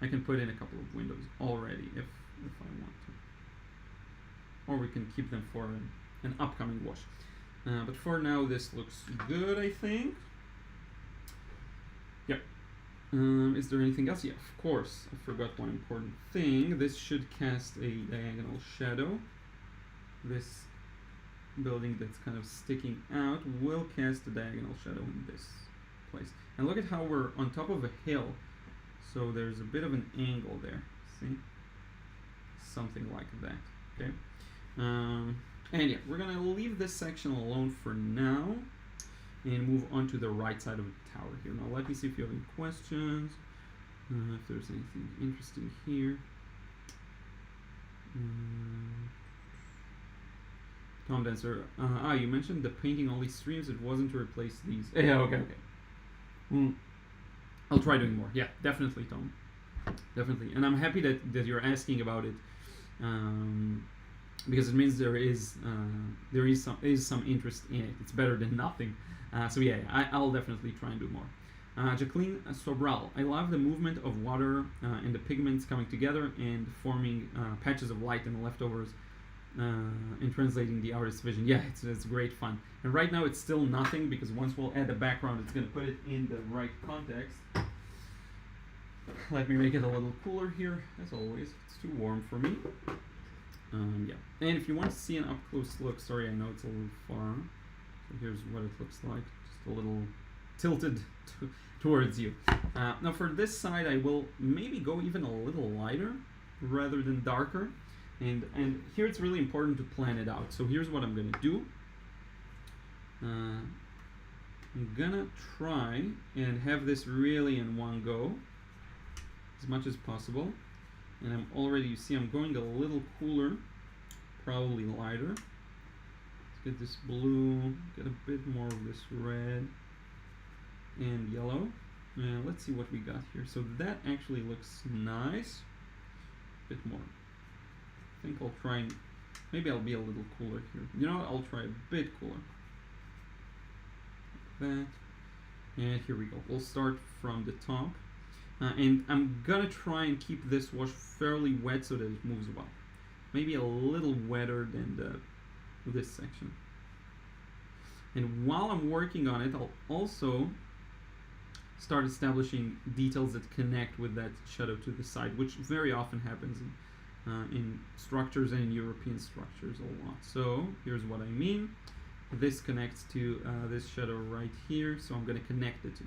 I can put in a couple of windows already if I want to. Or we can keep them for an upcoming wash. But for now, this looks good, I think. Yep. Is there anything else? Yeah, of course. I forgot one important thing. This should cast a diagonal shadow. This building that's kind of sticking out will cast a diagonal shadow in this place. And look at how we're on top of a hill. So there's a bit of an angle there. See? Something like that. Okay. And yeah, we're gonna leave this section alone for now and move on to the right side of the tower here. Now let me see if you have any questions. If there's anything interesting here. Tom Dancer, you mentioned the painting only streams. It wasn't to replace these. Yeah, okay. I'll try doing more. Yeah, definitely, Tom. Definitely. And I'm happy that you're asking about it, because it means there is some interest in it. It's better than nothing. So yeah, I'll definitely try and do more. Jacqueline Sobral, I love the movement of water and the pigments coming together and forming patches of light and leftovers and translating the artist's vision. Yeah, it's great fun. And right now it's still nothing, because once we'll add the background, it's going to put it in the right context. Let me make it a little cooler here, as always. It's too warm for me. Yeah. And if you want to see an up-close look, sorry, I know it's a little far. So here's what it looks like. Just a little tilted towards you. Now for this side, I will maybe go even a little lighter rather than darker. And here it's really important to plan it out. So here's what I'm going to do. I'm going to try and have this really in one go as much as possible. And I'm already, you see, I'm going a little cooler, probably lighter. Let's get this blue, get a bit more of this red and yellow. And let's see what we got here. So that actually looks nice. A bit more. I think I'll try and, maybe I'll be a little cooler here. You know what, I'll try a bit cooler. Like that. And here we go. We'll start from the top. And I'm gonna try and keep this wash fairly wet so that it moves well. Maybe a little wetter than this section. And while I'm working on it, I'll also start establishing details that connect with that shadow to the side, which very often happens in structures and in European structures a lot. So here's what I mean. This connects to this shadow right here, so I'm going to connect the two.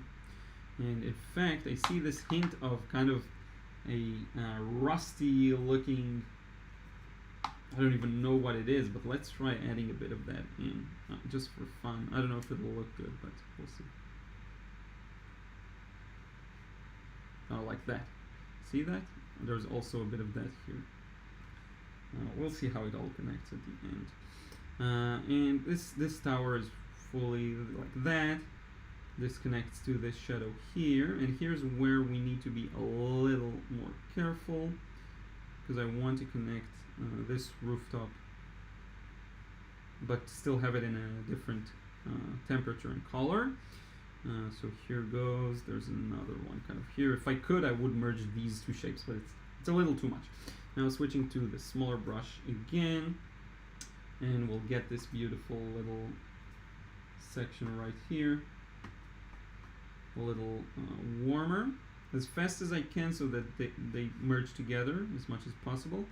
And in fact, I see this hint of kind of a rusty looking, I don't even know what it is, but let's try adding a bit of that in, just for fun. I don't know if it'll look good, but we'll see. Oh, like that. See that? There's also a bit of that here. We'll see how it all connects at the end. And this tower is fully like that. This connects to this shadow here, and here's where we need to be a little more careful, because I want to connect this rooftop, but still have it in a different temperature and color. So here goes. There's another one kind of here. If I could, I would merge these two shapes, but it's a little too much. Now switching to the smaller brush again, and we'll get this beautiful little section right here a little warmer as fast as I can, so that they merge together as much as possible.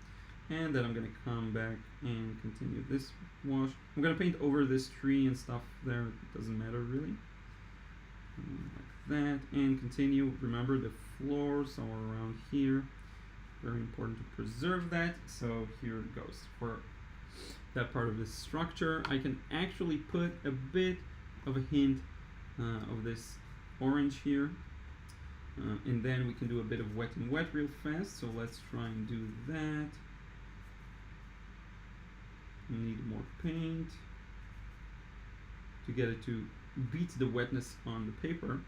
And then I'm going to come back and continue this wash. I'm going to paint over this tree and stuff there. It doesn't matter really. Like that, and continue. Remember the floor somewhere around here. Very important to preserve that. So here it goes for that part of this structure. I can actually put a bit of a hint of this orange here, And then we can do a bit of wet and wet real fast, so let's try and do that. We need more paint to get it to beat the wetness on the paper.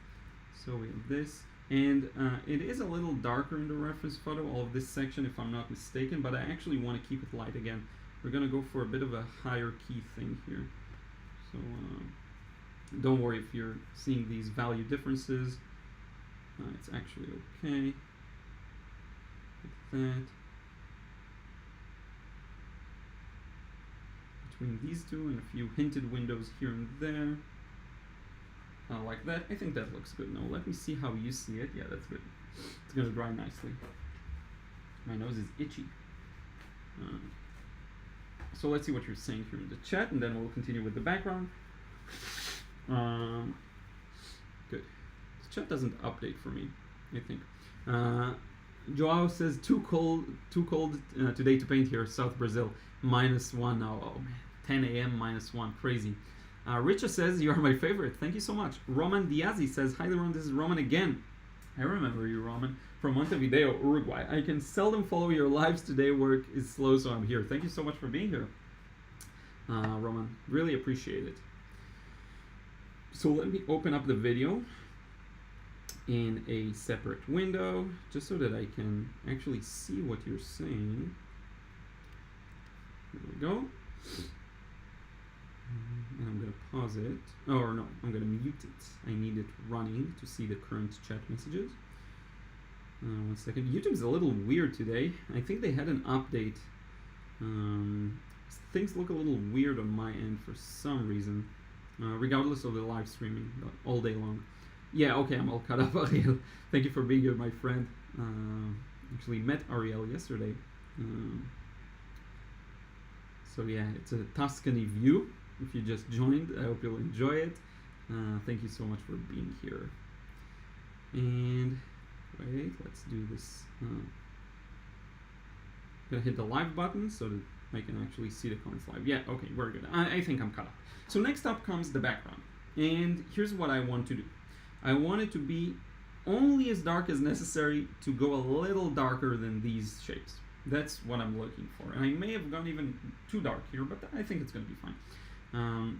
So we have this, and it is a little darker in the reference photo, all of this section, if I'm not mistaken, but I actually want to keep it light again. We're going to go for a bit of a higher key thing here. So don't worry if you're seeing these value differences. It's actually okay. Like that. Between these two and a few hinted windows here and there. Like that. I think that looks good. Now let me see how you see it. Yeah, that's good. It's gonna dry nicely. My nose is itchy. So let's see what you're saying here in the chat, and then we'll continue with the background. Good. The chat doesn't update for me, I think. Joao says too cold today to paint here, South Brazil, -1 now. Oh man, 10 a.m. -1, crazy. Richa says you are my favorite. Thank you so much. Roman Diazzi says, hi Liron, this is Roman again. I remember you, Roman, from Montevideo, Uruguay. I can seldom follow your lives today. Work is slow, so I'm here. Thank you so much for being here, Roman. Really appreciate it. So let me open up the video in a separate window, just so that I can actually see what you're saying. Here we go. And I'm going to pause it. Oh, or no, I'm going to mute it. I need it running to see the current chat messages. 1 second. YouTube's a little weird today. I think they had an update. Things look a little weird on my end for some reason. Regardless of the live streaming, all day long. Yeah, okay, I'm all caught up, Ariel. Thank you for being here, my friend. Actually met Ariel yesterday. So yeah, it's a Tuscany view. If you just joined, I hope you'll enjoy it. Thank you so much for being here. And wait, let's do this. Gonna hit the live button so that I can actually see the comments live. Yeah, okay, we're good. I think I'm caught up. So next up comes the background. And here's what I want to do. I want it to be only as dark as necessary to go a little darker than these shapes. That's what I'm looking for. And I may have gone even too dark here, but I think it's going to be fine.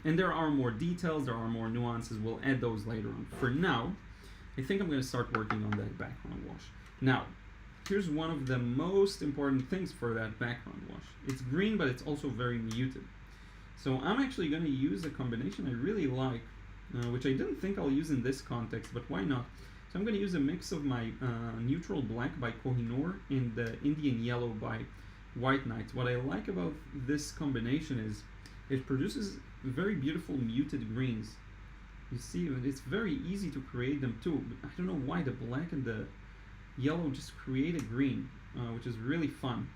And there are more details, there are more nuances. We'll add those later on. For now, I think I'm going to start working on that background wash. Now, here's one of the most important things for that background wash. It's green, but it's also very muted. So I'm actually going to use a combination I really like, which I didn't think I'll use in this context, but why not? So I'm going to use a mix of my neutral black by Kohinoor and the Indian yellow by White Knight. What I like about this combination is it produces very beautiful muted greens. You see, it's very easy to create them too. I don't know why the black and the yellow just create a green, which is really fun.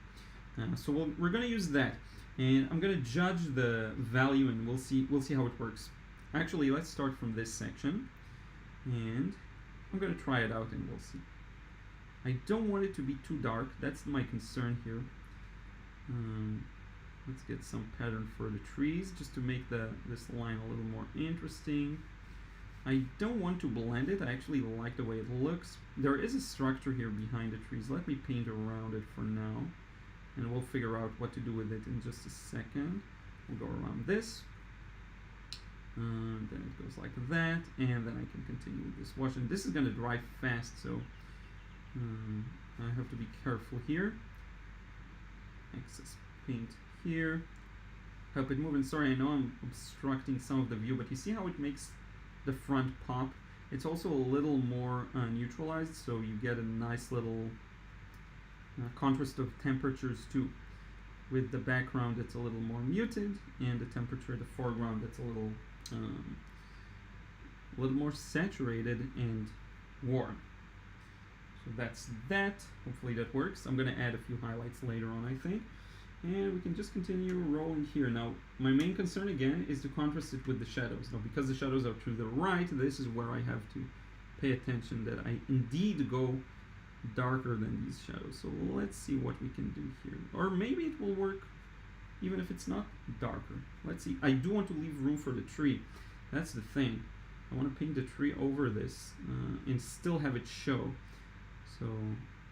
So we're going to use that, and I'm going to judge the value, and we'll see how it works. Actually, let's start from this section, and I'm going to try it out and we'll see. I don't want it to be too dark. That's my concern here. Let's get some pattern for the trees just to make this line a little more interesting. I don't want to blend it. I actually like the way it looks. There is a structure here behind the trees. Let me paint around it for now, and we'll figure out what to do with it in just a second. We'll go around this. Then it goes like that, and then I can continue with this wash. And this is going to dry fast, so I have to be careful here. Excess paint here. Help it move. And sorry, I know I'm obstructing some of the view, but you see how it makes the front pop? It's also a little more neutralized, so you get a nice little contrast of temperatures too. With the background, it's a little more muted, and the temperature, the foreground, it's a little more saturated and warm. So that's that. Hopefully that works. I'm going to add a few highlights later on, I think. And we can just continue rolling here. Now, my main concern again is to contrast it with the shadows. Now, because the shadows are to the right, this is where I have to pay attention that I indeed go darker than these shadows. So let's see what we can do here. Or maybe it will work even if it's not darker. Let's see. I do want to leave room for the tree. That's the thing. I want to paint the tree over this and still have it show. So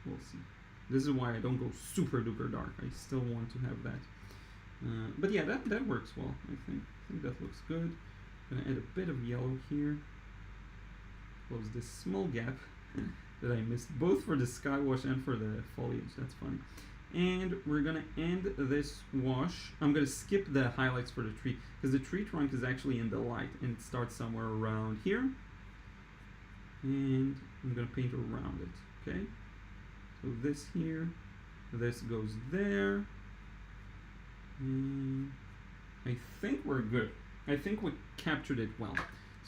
we'll see. This is why I don't go super duper dark. I still want to have that. But yeah, that works well, I think. I think that looks good. Gonna add a bit of yellow here. Close this small gap that I missed, both for the sky wash and for the foliage. That's funny. And we're gonna end this wash. I'm gonna skip the highlights for the tree because the tree trunk is actually in the light and it starts somewhere around here. And I'm gonna paint around it, okay? So this here, this goes there. And I think we're good. I think we captured it well.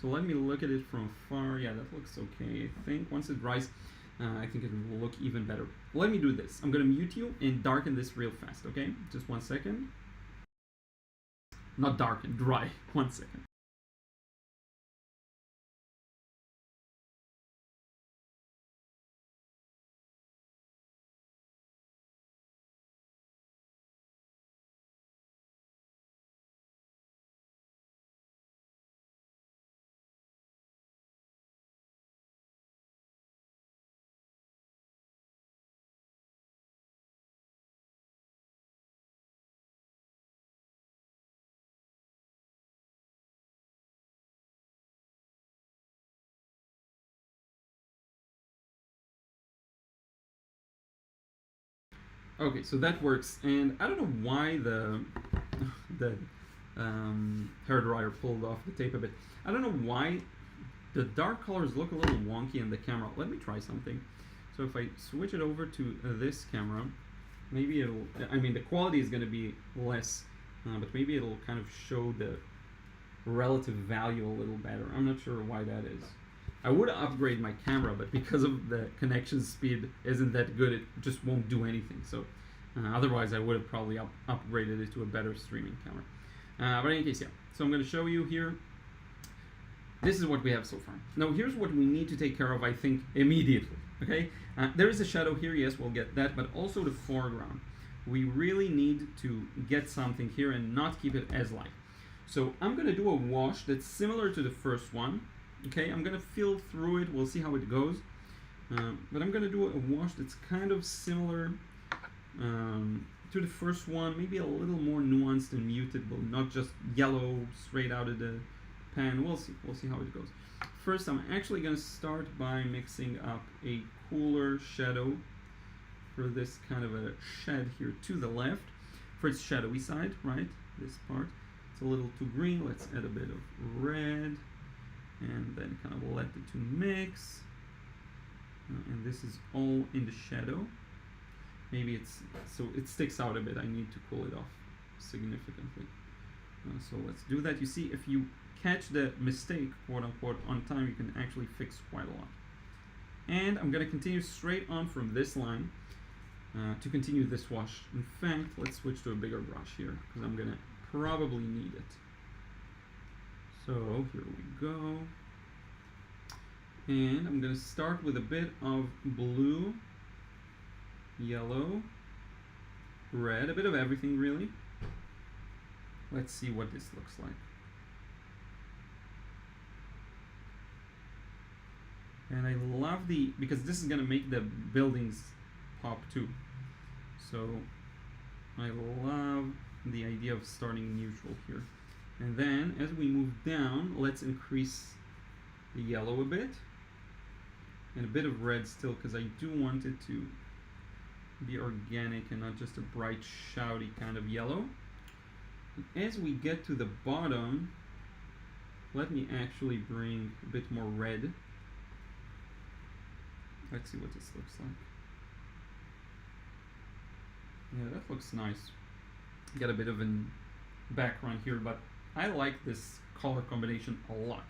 So let me look at it from afar. Yeah, that looks okay. I think once it dries, I think it will look even better. Let me do this. I'm gonna mute you and darken this real fast, okay? Just 1 second. Not darken, dry. 1 second. Okay, so that works, and I don't know why the hairdryer pulled off the tape a bit. I don't know why the dark colors look a little wonky in the camera. Let me try something. So if I switch it over to this camera, maybe it'll, I mean the quality is going to be less, but maybe it'll kind of show the relative value a little better. I'm not sure why that is. I would upgrade my camera, but because of the connection speed isn't that good, it just won't do anything. So otherwise I would have probably upgraded it to a better streaming camera. But in any case, yeah. So I'm going to show you here. This is what we have so far. Now here's what we need to take care of, I think, immediately. Okay, there is a shadow here, yes, we'll get that, but also the foreground. We really need to get something here and not keep it as light. So I'm going to do a wash that's similar to the first one. Okay, I'm going to feel through it, we'll see how it goes. But I'm going to do a wash that's kind of similar to the first one, maybe a little more nuanced and muted, but not just yellow straight out of the pan. We'll see how it goes. First, I'm actually going to start by mixing up a cooler shadow for this kind of a shed here to the left. For its shadowy side, right? This part. It's a little too green. Let's add a bit of red. And then kind of let the two mix. And this is all in the shadow. Maybe it's, so it sticks out a bit. I need to cool it off significantly. So let's do that. You see, if you catch the mistake, quote unquote, on time, you can actually fix quite a lot. And I'm going to continue straight on from this line to continue this wash. In fact, let's switch to a bigger brush here because I'm going to probably need it. So here we go. And I'm going to start with a bit of blue, yellow, red, a bit of everything really. Let's see what this looks like. And I love because this is going to make the buildings pop too. So I love the idea of starting neutral here. And then as we move down, let's increase the yellow a bit. And a bit of red still, because I do want it to be organic and not just a bright, shouty kind of yellow. And as we get to the bottom, let me actually bring a bit more red. Let's see what this looks like. Yeah, that looks nice. Got a bit of a background here, but I like this color combination a lot.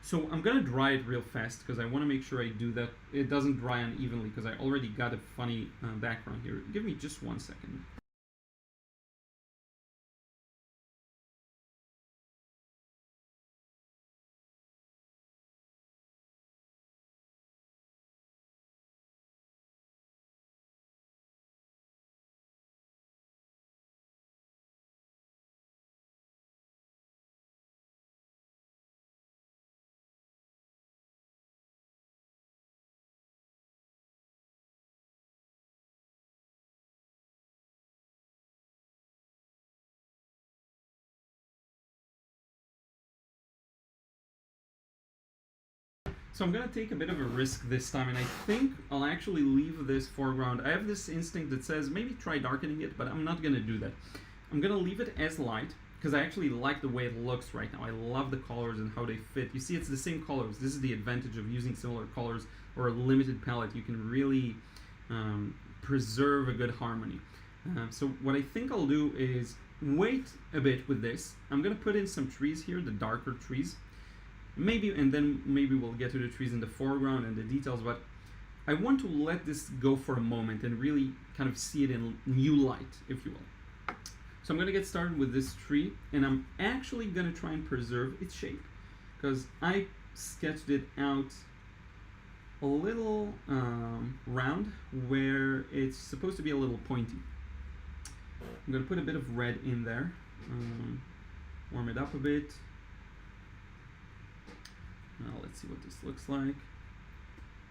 So I'm gonna dry it real fast because I want to make sure I do that. It doesn't dry unevenly because I already got a funny background here. Give me just 1 second. So I'm going to take a bit of a risk this time, and I think I'll actually leave this foreground. I have this instinct that says maybe try darkening it, but I'm not going to do that. I'm going to leave it as light, because I actually like the way it looks right now. I love the colors and how they fit. You see, it's the same colors. This is the advantage of using similar colors or a limited palette. You can really preserve a good harmony. So what I think I'll do is wait a bit with this. I'm going to put in some trees here, the darker trees. Maybe, and then maybe we'll get to the trees in the foreground and the details, but I want to let this go for a moment and really kind of see it in new light, if you will. So I'm going to get started with this tree, and I'm actually going to try and preserve its shape, because I sketched it out a little round where it's supposed to be a little pointy. I'm going to put a bit of red in there, warm it up a bit. Now let's see what this looks like.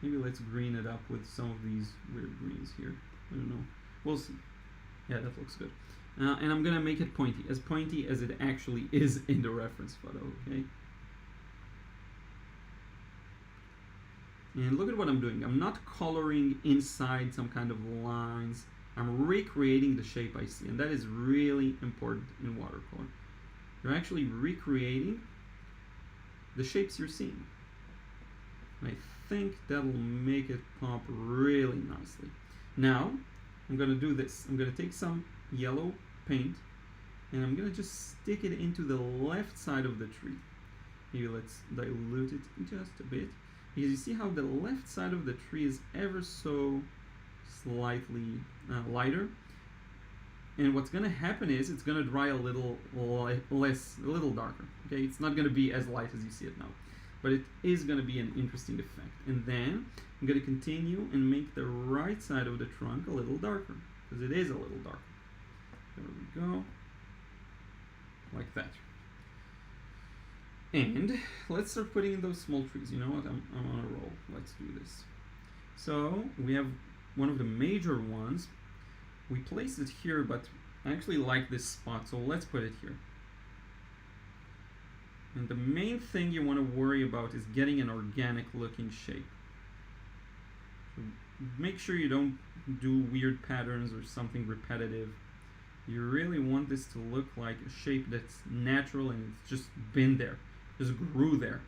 Maybe let's green it up with some of these weird greens here. I don't know. We'll see. Yeah, that looks good. And I'm going to make it pointy as it actually is in the reference photo, okay? And look at what I'm doing. I'm not coloring inside some kind of lines. I'm recreating the shape I see, and that is really important in watercolor. You're actually recreating the shapes you're seeing. And I think that'll make it pop really nicely. Now, I'm going to do this. I'm going to take some yellow paint, and I'm going to just stick it into the left side of the tree. Maybe let's dilute it just a bit. Because you see how the left side of the tree is ever so slightly lighter. And what's going to happen is it's going to dry a little darker. Okay, it's not going to be as light as you see it now, but it is going to be an interesting effect. And then I'm going to continue and make the right side of the trunk a little darker, because it is a little darker. There we go, like that. And let's start putting in those small trees. You know what? I'm on a roll. Let's do this. So we have one of the major ones. We placed it here, but I actually like this spot, so let's put it here. And the main thing you want to worry about is getting an organic looking shape. So make sure you don't do weird patterns or something repetitive. You really want this to look like a shape that's natural and it's just been there, just grew there.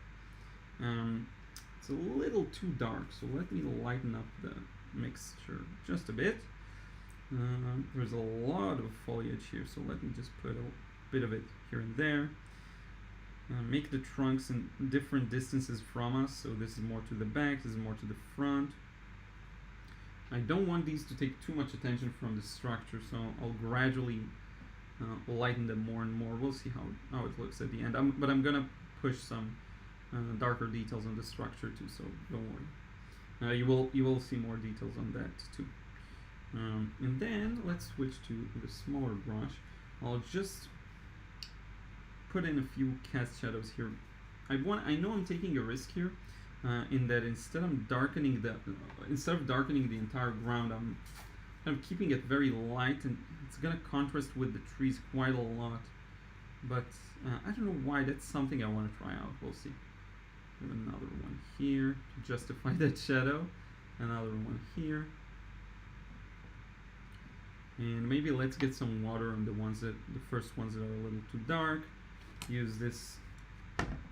It's a little too dark, so let me lighten up the mixture just a bit. There's a lot of foliage here, so let me just put a bit of it here and there. Make the trunks in different distances from us, so this is more to the back, this is more to the front. I don't want these to take too much attention from the structure, so I'll gradually lighten them more and more. We'll see how it looks at the end. But I'm gonna push some darker details on the structure too, so don't worry. You will see more details on that too. And then let's switch to the smaller brush. I'll just put in a few cast shadows here. I know I'm taking a risk here, in that instead of darkening the entire ground, I'm kind of keeping it very light, and it's gonna contrast with the trees quite a lot. But I don't know why. That's something I want to try out. We'll see. Have another one here to justify that shadow. Another one here. And maybe let's get some water on the first ones that are a little too dark. Use this.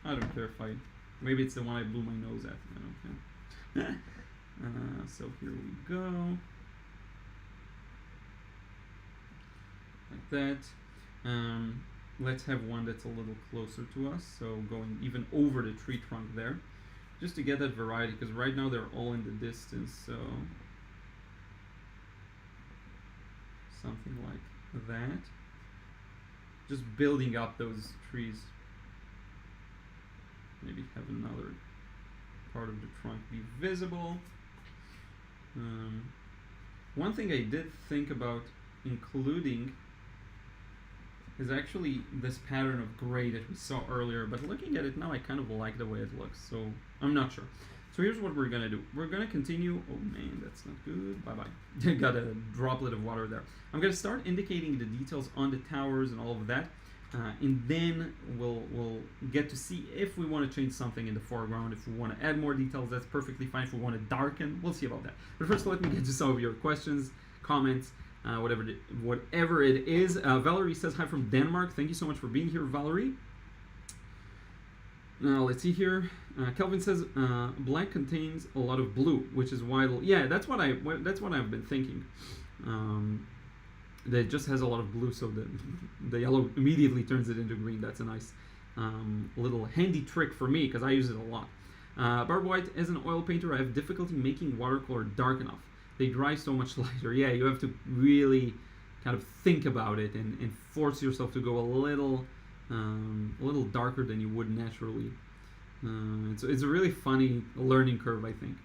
I don't care if maybe it's the one I blew my nose at. I don't care. So here we go. Like that. Let's have one that's a little closer to us, so going even over the tree trunk there, just to get that variety, because right now they're all in the distance, so something like that. Just building up those trees. Maybe have another part of the trunk be visible. One thing I did think about including is actually this pattern of gray that we saw earlier, but looking at it now I kind of like the way it looks, so I'm not sure. So here's what we're gonna do. We're gonna continue. Oh man, that's not good. Bye bye. Got a droplet of water there. I'm gonna start indicating the details on the towers and all of that. and then we'll get to see if we want to change something in the foreground. If we want to add more details, that's perfectly fine. If we want to darken, we'll see about that. But first, let me get to some of your questions, comments, whatever it is. Valerie says hi from Denmark. Thank you so much for being here, Valerie. Let's see here. Kelvin says black contains a lot of blue, which is why. Yeah, that's what I've been thinking. That just has a lot of blue, so the yellow immediately turns it into green. That's a nice little handy trick for me because I use it a lot. Barb White, as an oil painter, I have difficulty making watercolor dark enough. They dry so much lighter. Yeah, you have to really kind of think about it and force yourself to go a little darker than you would naturally. It's a really funny learning curve, I think.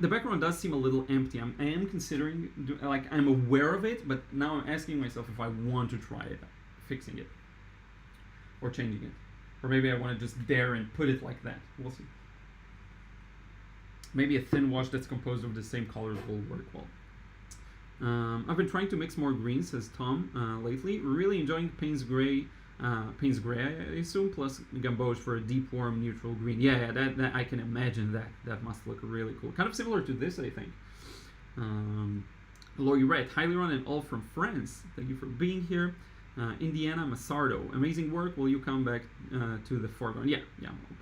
The background does seem a little empty. I am considering, I'm aware of it, but now I'm asking myself if I want to try it, fixing it, or changing it. Or maybe I want to just dare and put it like that. We'll see. Maybe a thin wash that's composed of the same colors will work well. I've been trying to mix more greens, says Tom, lately. Really enjoying Payne's Gray, I assume, plus Gamboge for a deep, warm, neutral green. Yeah, that I can imagine that. That must look really cool. Kind of similar to this, I think. Lori Red, hi Liron and all from France. Thank you for being here. Indiana Massardo, amazing work. Will you come back to the foreground? Yeah,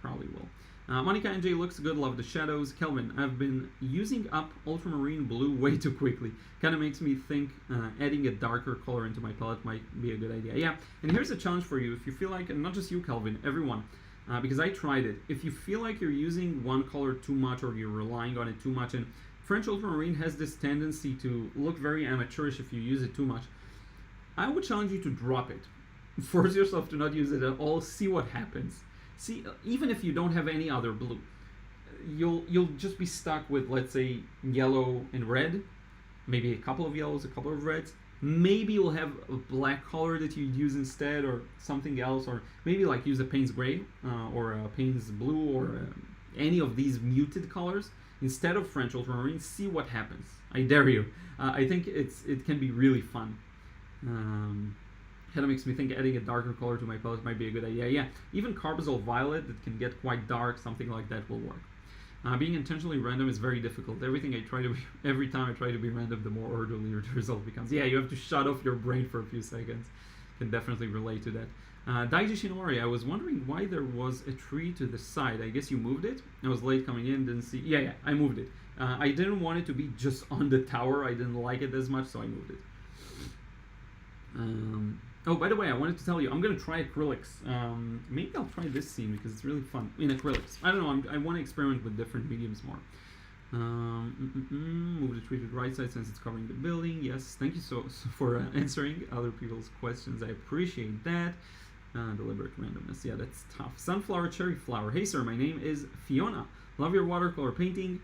probably will. Monica NJ looks good, love the shadows. Kelvin, I've been using up ultramarine blue way too quickly. Kind of makes me think adding a darker color into my palette might be a good idea. Yeah, and here's a challenge for you. If you feel like, and not just you, Kelvin, everyone, because I tried it. If you feel like you're using one color too much or you're relying on it too much, and French ultramarine has this tendency to look very amateurish if you use it too much, I would challenge you to drop it. Force yourself to not use it at all. See what happens. See, even if you don't have any other blue, you'll just be stuck with, let's say, yellow and red, maybe a couple of yellows, a couple of reds. Maybe you'll have a black color that you'd use instead, or something else, or maybe like use a Payne's Gray or a Payne's Blue, or any of these muted colors instead of French ultramarine. See what happens. I dare you. I think it can be really fun. Kind of makes me think adding a darker color to my palette might be a good idea. Yeah, even Carbazole Violet that can get quite dark, something like that will work. Being intentionally random is very difficult. Every time I try to be random, the more orderly the result becomes. Yeah, you have to shut off your brain for a few seconds. Can definitely relate to that. Daiji Shinori, I was wondering why there was a tree to the side. I guess you moved it? I was late coming in, didn't see. Yeah, I moved it. I didn't want it to be just on the tower. I didn't like it as much, so I moved it. Oh, by the way, I wanted to tell you, I'm going to try acrylics. Maybe I'll try this scene because it's really fun in acrylics. I don't know, I want to experiment with different mediums more. Move the tree to the right side since it's covering the building. Yes, thank you so for answering other people's questions. I appreciate that. Deliberate randomness, yeah, that's tough. Sunflower, cherry flower. Hey sir, my name is Fiona. Love your watercolor painting.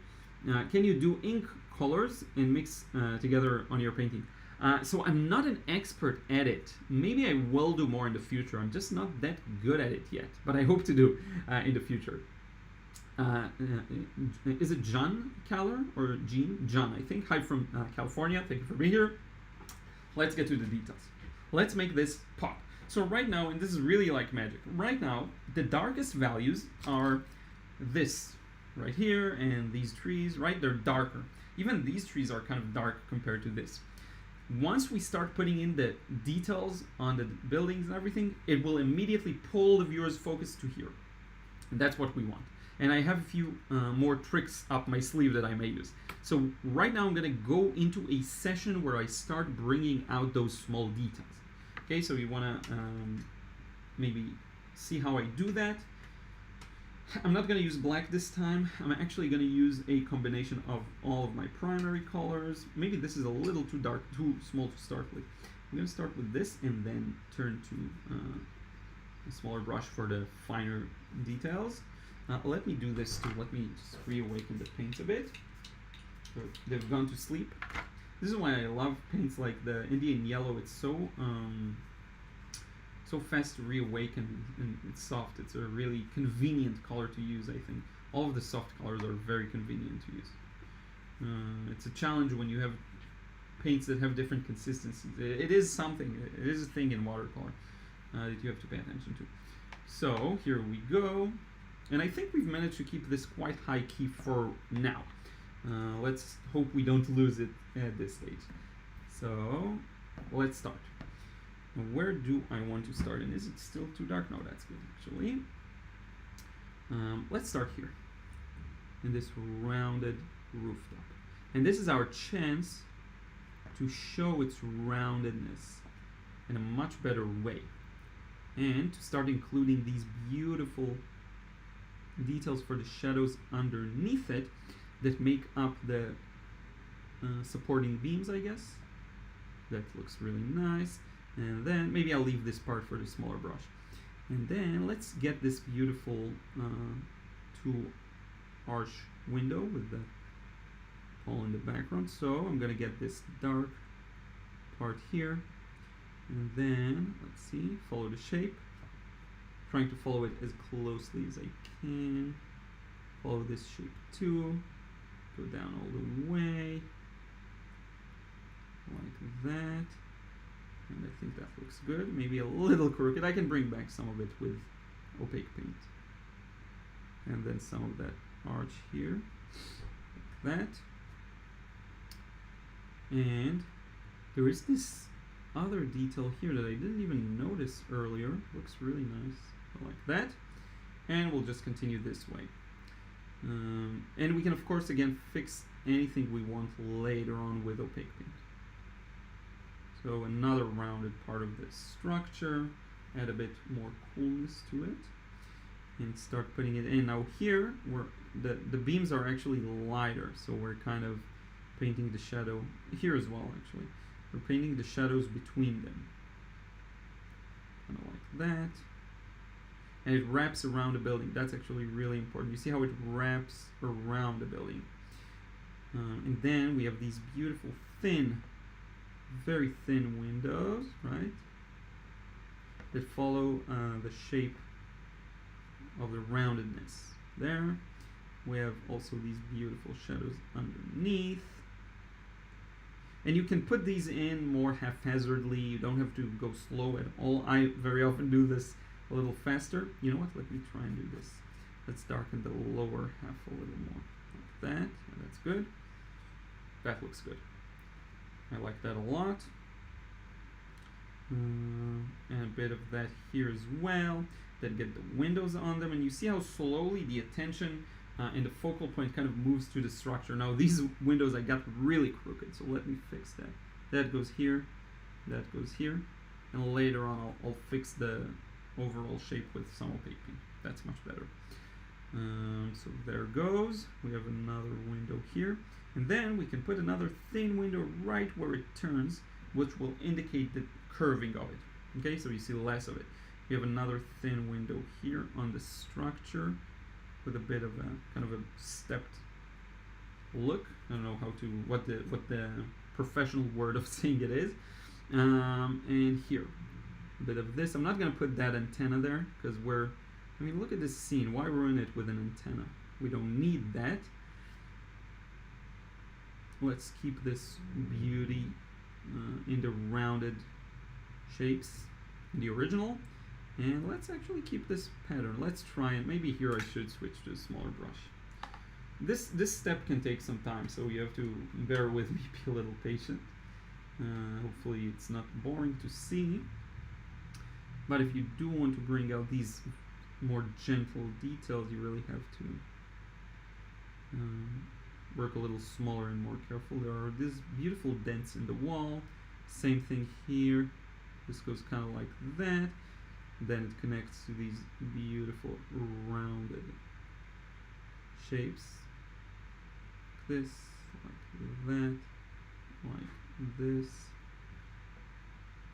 Can you do ink colors and mix together on your painting? So I'm not an expert at it. Maybe I will do more in the future. I'm just not that good at it yet, but I hope to do in the future. Is it John Caller or Jean? John, I think. Hi from California. Thank you for being here. Let's get to the details. Let's make this pop. So right now, and this is really like magic, right now, the darkest values are this right here and these trees, right? They're darker. Even these trees are kind of dark compared to this. Once we start putting in the details on the buildings and everything, it will immediately pull the viewer's focus to here. And that's what we want. And I have a few more tricks up my sleeve that I may use. So right now I'm going to go into a session where I start bringing out those small details. Okay, so you want to maybe see how I do that. I'm not going to use black this time. I'm actually going to use a combination of all of my primary colors. Maybe this is a little too dark, too small to start with. I'm going to start with this and then turn to a smaller brush for the finer details. Let me do this too. Let me just reawaken the paints a bit. So they've gone to sleep. This is why I love paints like the Indian Yellow. It's so fast to reawaken, and it's soft. It's a really convenient color to use, I think. All of the soft colors are very convenient to use. It's a challenge when you have paints that have different consistencies. It is something. It is a thing in watercolor. that you have to pay attention to. So here we go, and I think we've managed to keep this quite high key for now. Let's hope we don't lose it at this stage. So let's start. Now, where do I want to start? And is it still too dark? No, that's good actually. Let's start here in this rounded rooftop. And this is our chance to show its roundedness in a much better way. And to start including these beautiful details for the shadows underneath it that make up the supporting beams, I guess. That looks really nice. And then maybe I'll leave this part for the smaller brush. And then let's get this beautiful two arch window with the pole in the background. So I'm gonna get this dark part here, and then let's see, follow the shape, trying to follow it as closely as I can. Follow this shape too, go down all the way like that. And I think that looks good. Maybe a little crooked. I can bring back some of it with opaque paint. And then some of that arch here, like that. And there is this other detail here that I didn't even notice earlier. Looks really nice, like that. And we'll just continue this way. And we can, of course, again, fix anything we want later on with opaque paint. So another rounded part of this structure, add a bit more coolness to it, and start putting it in. Now here, the beams are actually lighter, so we're kind of painting the shadow here as well, actually. We're painting the shadows between them, kind of like that. And it wraps around the building. That's actually really important. You see how it wraps around the building. And then we have these beautiful thin, very thin windows, right, that follow the shape of the roundedness there. We have also these beautiful shadows underneath, and you can put these in more haphazardly. You don't have to go slow at all. I very often do this a little faster. You know what, let me try and do this. Let's darken the lower half a little more, like that. That's good. That looks good. I like that a lot. And a bit of that here as well. Then get the windows on them, and you see how slowly the attention and the focal point kind of moves through the structure. Now these windows I got really crooked, so let me fix that. That goes here, that goes here, and later on I'll fix the overall shape with some opaque paint. That's much better. So there goes. We have another window here. And then we can put another thin window right where it turns, which will indicate the curving of it. Okay, so you see less of it. We have another thin window here on the structure with a bit of a kind of a stepped look. I don't know what the professional word of saying it is. And here, a bit of this. I'm not gonna put that antenna there because I mean, look at this scene. Why ruin it with an antenna? We don't need that. Let's keep this beauty in the rounded shapes in the original, and let's actually keep this pattern. Let's try it. Maybe here I should switch to a smaller brush. This step can take some time, so you have to bear with me, be a little patient. Hopefully it's not boring to see, but if you do want to bring out these more gentle details, you really have to work a little smaller and more careful. There are these beautiful dents in the wall. Same thing here. This goes kind of like that. Then it connects to these beautiful rounded shapes. Like this, like that, like this.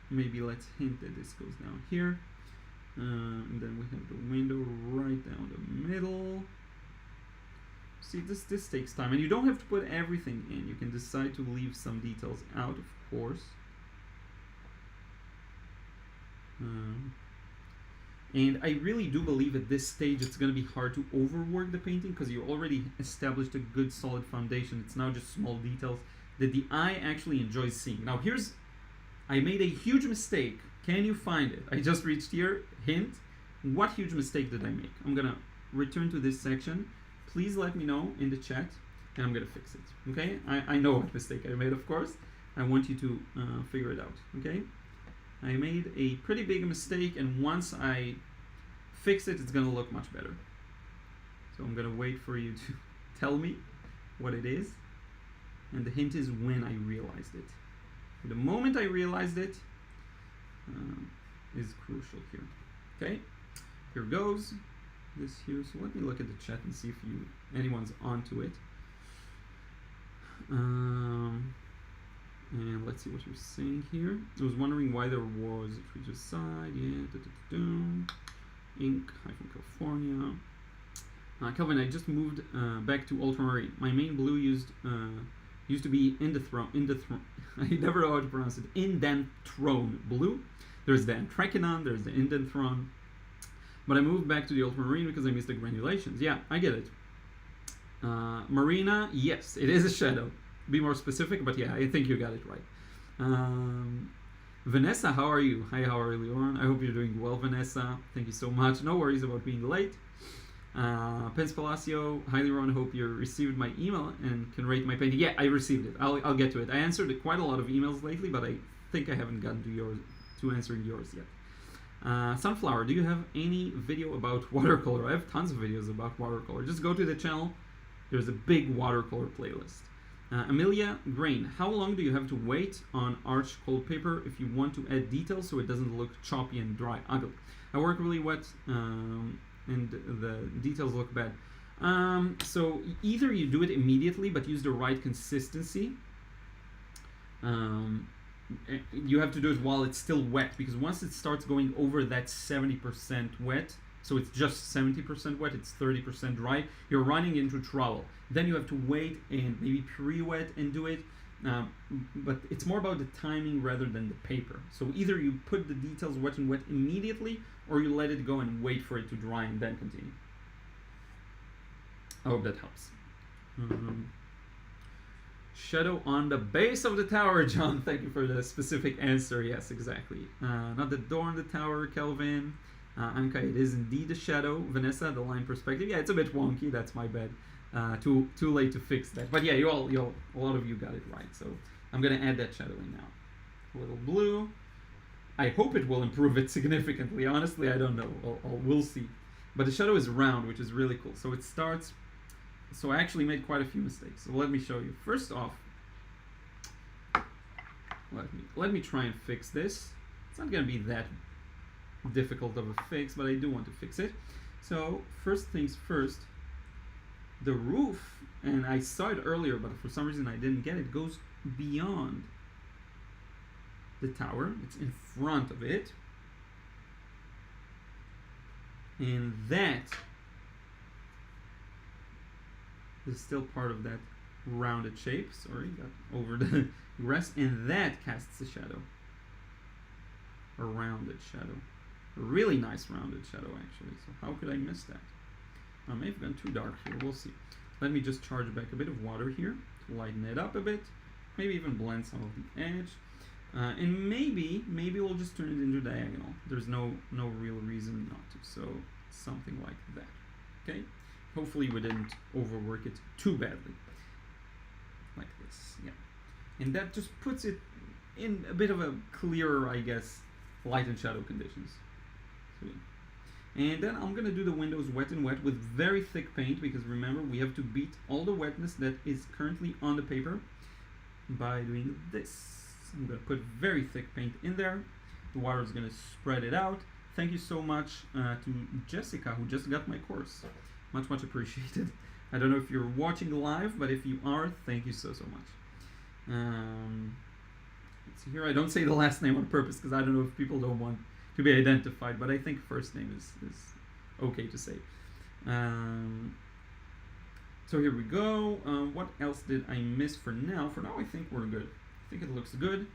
Maybe let's hint that this goes down here. And then we have the window right down the middle. See, this takes time, and you don't have to put everything in. You can decide to leave some details out, of course. And I really do believe at this stage it's going to be hard to overwork the painting because you already established a good solid foundation. It's now just small details that the eye actually enjoys seeing. Now I made a huge mistake Can you find it? I just reached here. Hint. What huge mistake did I make? I'm gonna return to this section. Please let me know in the chat, and I'm gonna fix it. Okay? I know what mistake I made, of course. I want you to figure it out. Okay? I made a pretty big mistake, and once I fix it, it's gonna look much better. So I'm gonna wait for you to tell me what it is, and the hint is when I realized it. The moment I realized it is crucial here. Okay, here goes this here. So let me look at the chat and see if anyone's onto it. And let's see what you're saying here. I was wondering why there was a treated side. Yeah, ink California. Kelvin, I just moved back to ultramarine. My main blue used to be indanthrone. I never know how to pronounce it. Indanthrone blue. There's the anthracynone, there's the indanthrone. But I moved back to the ultramarine because I missed the granulations. Yeah, I get it. Marina, yes, it is a shadow. Be more specific, but yeah, I think you got it right. Vanessa, how are you? Hi, how are you, Liron? I hope you're doing well, Vanessa. Thank you so much. No worries about being late. Pence Palacio, hi Liron, hope you received my email and can rate my painting. Yeah, I received it. I'll get to it. I answered quite a lot of emails lately, but I think I haven't gotten to answering yours yet. Sunflower, do you have any video about watercolor? I have tons of videos about watercolor. Just go to the channel. There's a big watercolor playlist. Amelia Grain, how long do you have to wait on arch cold paper if you want to add details so it doesn't look choppy and dry, ugly? I work really wet and the details look bad. So either you do it immediately but use the right consistency. You have to do it while it's still wet, because once it starts going over that 70% wet, so it's just 70% wet, it's 30% dry, you're running into trouble. Then you have to wait and maybe pre-wet and do it. But it's more about the timing rather than the paper. So either you put the details wet and wet immediately, or you let it go and wait for it to dry and then continue. I hope that helps. Shadow on the base of the tower, John. Thank you for the specific answer. Yes, exactly. Not the door on the tower, Kelvin. Anka, it is indeed a shadow. Vanessa, the line perspective. Yeah, it's a bit wonky. That's my bad. Too late to fix that. But yeah, a lot of you got it right. So I'm gonna add that shadow in now. A little blue. I hope it will improve it significantly. Honestly, I don't know. We'll see. But the shadow is round, which is really cool. So it starts. So I actually made quite a few mistakes. So let me show you. First off, let me try and fix this. It's not gonna be that difficult of a fix, but I do want to fix it. So first things first, the roof, and I saw it earlier, but for some reason I didn't get it, goes beyond the tower. It's in front of it, and that is still part of that rounded shape. Sorry, got over the grass, and that casts a shadow, a rounded shadow. A really nice rounded shadow, actually. So how could I miss that? I may have gone too dark here. We'll see. Let me just charge back a bit of water here to lighten it up a bit. Maybe even blend some of the edge. And maybe we'll just turn it into diagonal. There's no real reason not to. So something like that. Okay? Hopefully we didn't overwork it too badly. Like this. Yeah. And that just puts it in a bit of a clearer, I guess, light and shadow conditions. And then I'm going to do the windows wet and wet with very thick paint, because remember, we have to beat all the wetness that is currently on the paper by doing this. I'm going to put very thick paint in there. The water is going to spread it out. Thank you so much to Jessica, who just got my course. Much appreciated. I don't know if you're watching live, but if you are, thank you so much. Let's see here. I don't say the last name on purpose because I don't know if people don't want to be identified, but I think first name is okay to say. So here we go. What else did I miss for now? For now, I think we're good. I think it looks good.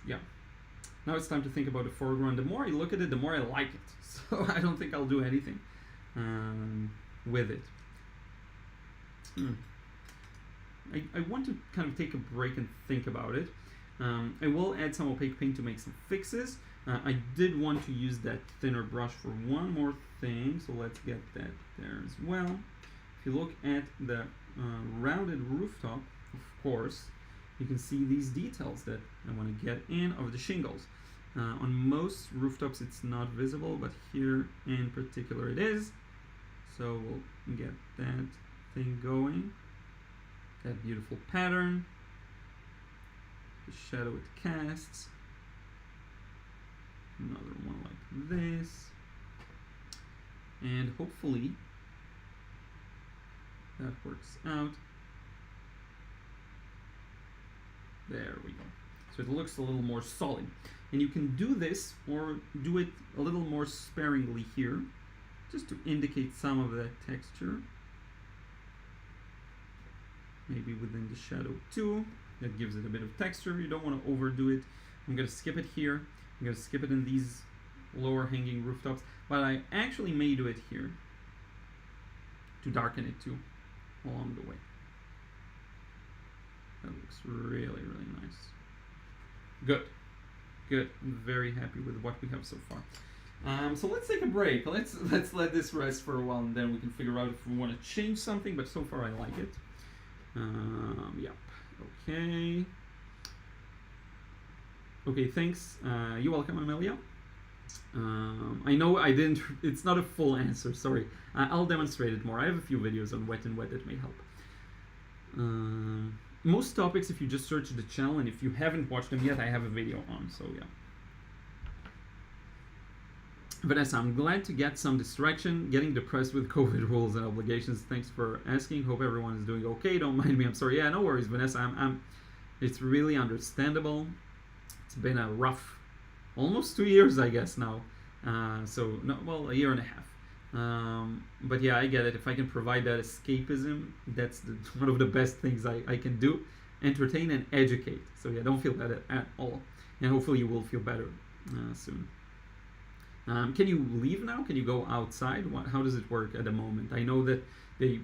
Yeah. Now it's time to think about the foreground. The more I look at it, the more I like it. So I don't think I'll do anything with it. I want to kind of take a break and think about it. I will add some opaque paint to make some fixes. I did want to use that thinner brush for one more thing, so let's get that there as well. If you look at the rounded rooftop, of course, you can see these details that I want to get in of the shingles. On most rooftops it's not visible, but here in particular it is. So we'll get that thing going. That beautiful pattern. The shadow it casts. Another one like this. And hopefully that works out. There we go. So it looks a little more solid. And you can do this or do it a little more sparingly here, just to indicate some of that texture. Maybe within the shadow too. That gives it a bit of texture. You don't want to overdo it. I'm going to skip it here. I'm going to skip it in these lower hanging rooftops. But I actually may do it here to darken it too along the way. That looks really, really nice. Good. Good. I'm very happy with what we have so far. So let's take a break. Let's let this rest for a while, and then we can figure out if we want to change something. But so far, I like it. Yeah. Okay. Okay. Thanks. You're welcome, Amelia. I know I didn't. It's not a full answer. Sorry. I'll demonstrate it more. I have a few videos on wet and wet that may help. Most topics, if you just search the channel, and if you haven't watched them yet, I have a video on, so yeah. Vanessa, I'm glad to get some distraction, getting depressed with COVID rules and obligations. Thanks for asking. Hope everyone is doing okay. Don't mind me. I'm sorry. Yeah, no worries, Vanessa. It's really understandable. It's been a rough, almost 2 years, I guess now. So, no, well, a year and a half. But yeah, I get it. If I can provide that escapism, that's one of the best things I can do. Entertain and educate. So yeah, don't feel bad at all. And hopefully you will feel better soon. Can you leave now? Can you go outside? How does it work at the moment? I know that they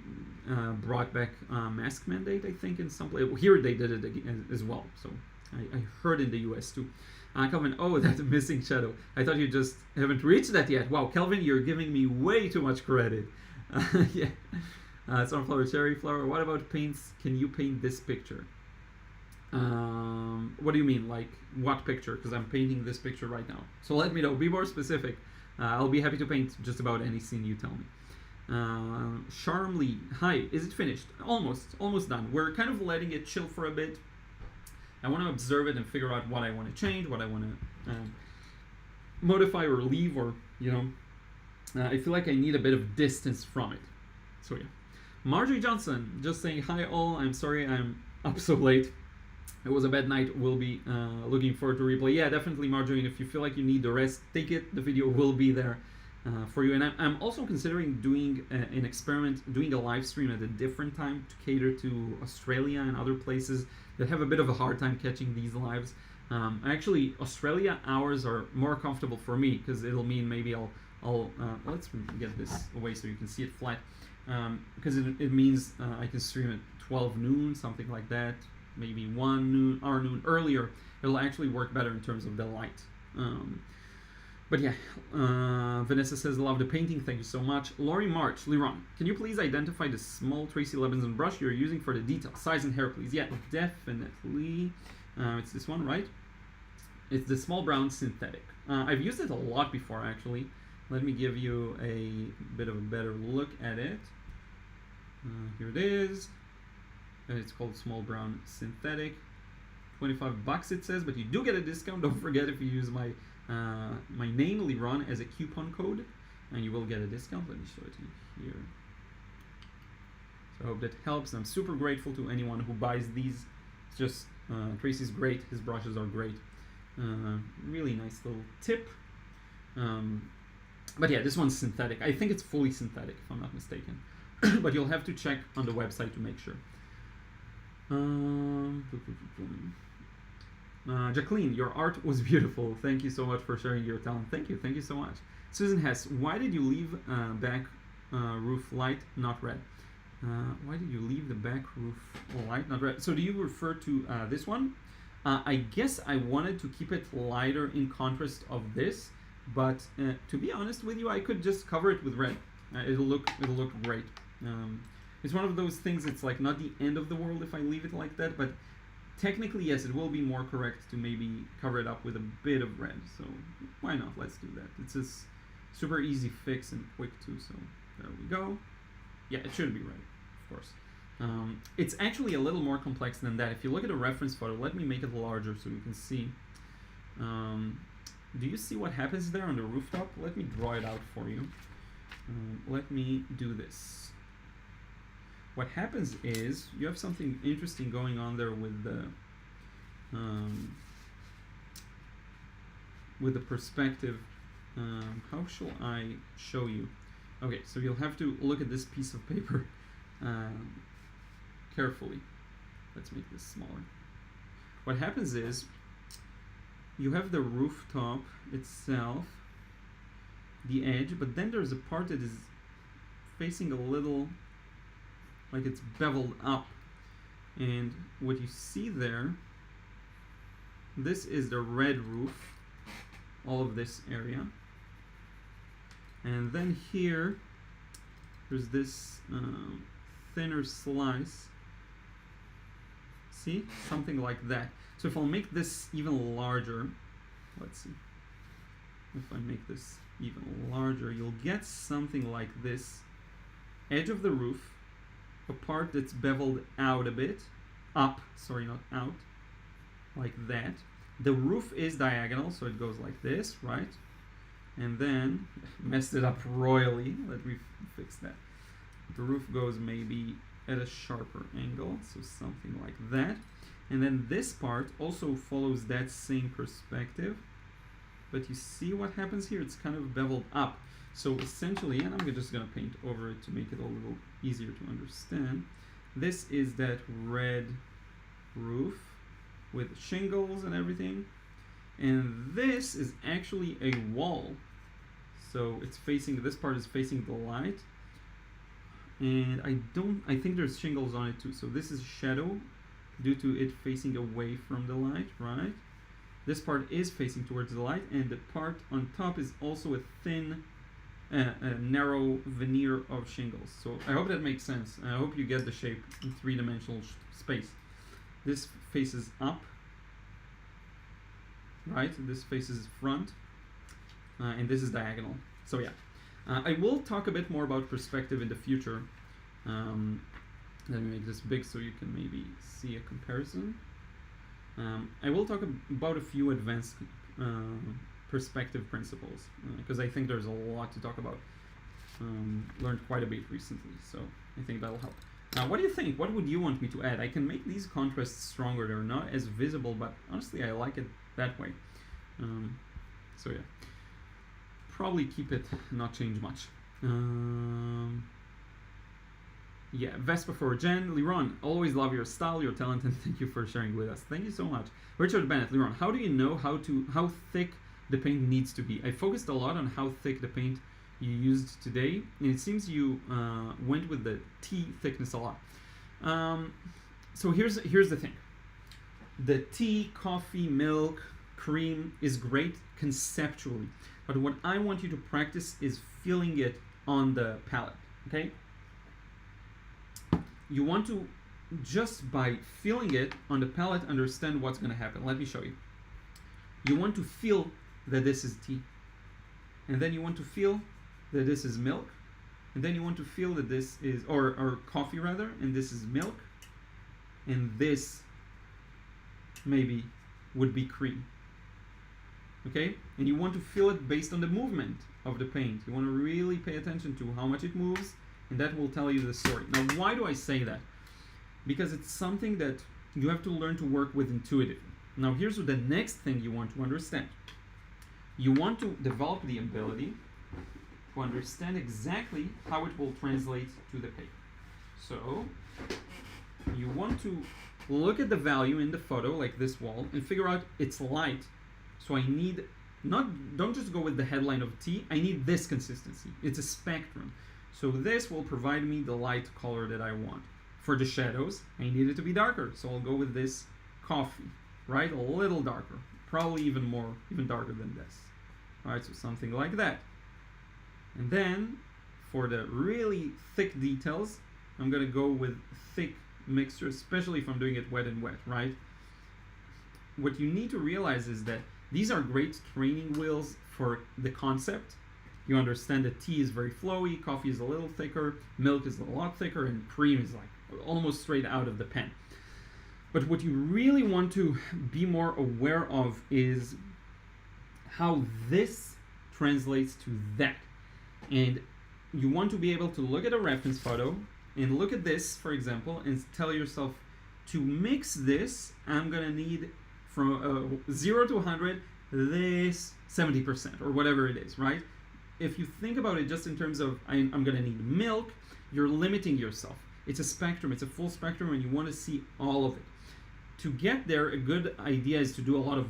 brought back mask mandate, I think, in some place. Here they did it again as well. So I heard in the US too. Kelvin, oh, that's a missing shadow. I thought you just haven't reached that yet. Wow, Kelvin, you're giving me way too much credit. Yeah. Sunflower, cherry flower. What about paints? Can you paint this picture? What do you mean? Like, what picture? Because I'm painting this picture right now. So let me know. Be more specific. I'll be happy to paint just about any scene you tell me. Charmly, hi. Is it finished? Almost done. We're kind of letting it chill for a bit. I want to observe it and figure out what I want to change, what I want to modify or leave, or, you know, I feel like I need a bit of distance from it. So yeah. Marjorie Johnson, just saying hi all. I'm sorry I'm up so late. It was a bad night. We'll be looking forward to replay. Yeah, definitely, Marjorie. And if you feel like you need the rest, take it. The video will be there for you. And I'm also considering doing an experiment, doing a live stream at a different time to cater to Australia and other places that have a bit of a hard time catching these lives. Actually, Australia hours are more comfortable for me because it'll mean maybe I'll let's get this away so you can see it flat. Because it means I can stream at 12 noon, something like that. Maybe 1 noon, our noon earlier. It'll actually work better in terms of the light. But yeah, Vanessa says, love the painting, thank you so much. Laurie March, Liron, can you please identify the small Tracy Lebenzon brush you're using for the detail? Size and hair, please. Yeah, definitely. It's this one, right? It's the small brown synthetic. I've used it a lot before, actually. Let me give you a bit of a better look at it. Here it is. It's called small brown synthetic. $25 it says, but you do get a discount. Don't forget, if you use my name Liron as a coupon code, and you will get a discount. Let me show it to you here. So I hope that helps. I'm super grateful to anyone who buys these. It's just Tracy's great. His brushes are great. Really nice little tip. But yeah, this one's synthetic. I think it's fully synthetic, if I'm not mistaken. But you'll have to check on the website to make sure. Jacqueline, your art was beautiful. Thank you so much for sharing your talent. Thank you so much. Susan Hess, why did you leave back roof light, not red? Why did you leave the back roof light, not red? So do you refer to this one? I guess I wanted to keep it lighter in contrast of this, but to be honest with you, I could just cover it with red. It'll look great. It's one of those things. It's like not the end of the world if I leave it like that, but technically yes, it will be more correct to maybe cover it up with a bit of red. So why not? Let's do that. It's a super easy fix and quick too. So there we go. Yeah, it should be red, of course. It's actually a little more complex than that. If you look at a reference photo, let me make it larger so you can see. Do you see what happens there on the rooftop? Let me draw it out for you. Let me do this. What happens is you have something interesting going on there with the perspective. How shall I show you? Okay, so you'll have to look at this piece of paper carefully. Let's make this smaller. What happens is you have the rooftop itself, the edge, but then there's a part that is facing a little like it's beveled up, and what you see there, this is the red roof, all of this area, and then here there's this thinner slice. See, something like that. So if I'll make this even larger, let's see, if I make this even larger, you'll get something like this edge of the roof, a part that's beveled out a bit, up, sorry, not out, like that. The roof is diagonal, so it goes like this, right? And then, messed it up royally, let me fix that. The roof goes maybe at a sharper angle, so something like that. And then this part also follows that same perspective, but you see what happens here? It's kind of beveled up. So essentially, and I'm just gonna paint over it to make it a little easier to understand, this is that red roof with shingles and everything, and this is actually a wall. So it's facing, this part is facing the light, and I think there's shingles on it too. So this is shadow due to it facing away from the light, right? This part is facing towards the light, and the part on top is also a thin, a narrow veneer of shingles. So I hope that makes sense. I hope you get the shape in three-dimensional space. This faces up, right? This faces front, and this is diagonal. So yeah, I will talk a bit more about perspective in the future. Let me make this big so you can maybe see a comparison. I will talk about a few advanced perspective principles, because I think there's a lot to talk about. Learned quite a bit recently, so I think that'll help. Now, what do you think? What would you want me to add? I can make these contrasts stronger. They're not as visible, but honestly, I like it that way. So yeah, probably keep it, not change much. Yeah, Vespa for Jen. Liron, always love your style, your talent, and thank you for sharing with us. Thank you so much. Richard Bennett, Liron, how do you know how thick the paint needs to be? I focused a lot on how thick the paint you used today, and it seems you went with the tea thickness a lot. So here's the thing. The tea, coffee, milk, cream is great conceptually, but what I want you to practice is feeling it on the palette, okay? You want to, just by feeling it on the palette, understand what's going to happen. Let me show you. You want to feel that this is tea, and then you want to feel that this is milk, and then you want to feel that this is, or coffee rather, and this is milk, and this maybe would be cream. Okay? And you want to feel it based on the movement of the paint. You want to really pay attention to how much it moves, and that will tell you the story. Now, why do I say that? Because it's something that you have to learn to work with intuitively. Now, here's what the next thing you want to understand. You want to develop the ability to understand exactly how it will translate to the paper. So, you want to look at the value in the photo, like this wall, and figure out its light. So I need, don't just go with the headline of tea, I need this consistency. It's a spectrum. So this will provide me the light color that I want. For the shadows, I need it to be darker, so I'll go with this coffee. right? A little darker, probably even darker than this. All right, so something like that. And then for the really thick details, I'm gonna go with thick mixture, especially if I'm doing it wet and wet, right? What you need to realize is that these are great training wheels for the concept. You understand that tea is very flowy, coffee is a little thicker, milk is a lot thicker, and cream is like almost straight out of the pen. But what you really want to be more aware of is how this translates to that. And you want to be able to look at a reference photo and look at this, for example, and tell yourself, to mix this, I'm gonna need from 0 to 100, this 70% or whatever it is, right? If you think about it just in terms of I'm gonna need milk, you're limiting yourself. It's a spectrum, it's a full spectrum, and you want to see all of it. To get there, a good idea is to do a lot of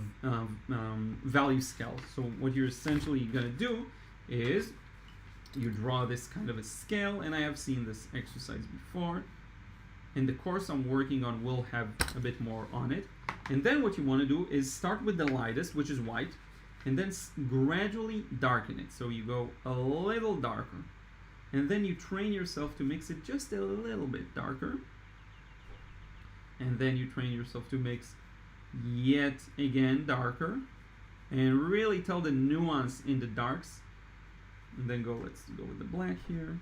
value scale. So what you're essentially gonna do is you draw this kind of a scale, and I have seen this exercise before. And the course I'm working on will have a bit more on it. And then what you want to do is start with the lightest, which is white, and then gradually darken it. So you go a little darker, and then you train yourself to mix it just a little bit darker, and then you train yourself to mix yet again darker, and really tell the nuance in the darks. And then let's go with the black here.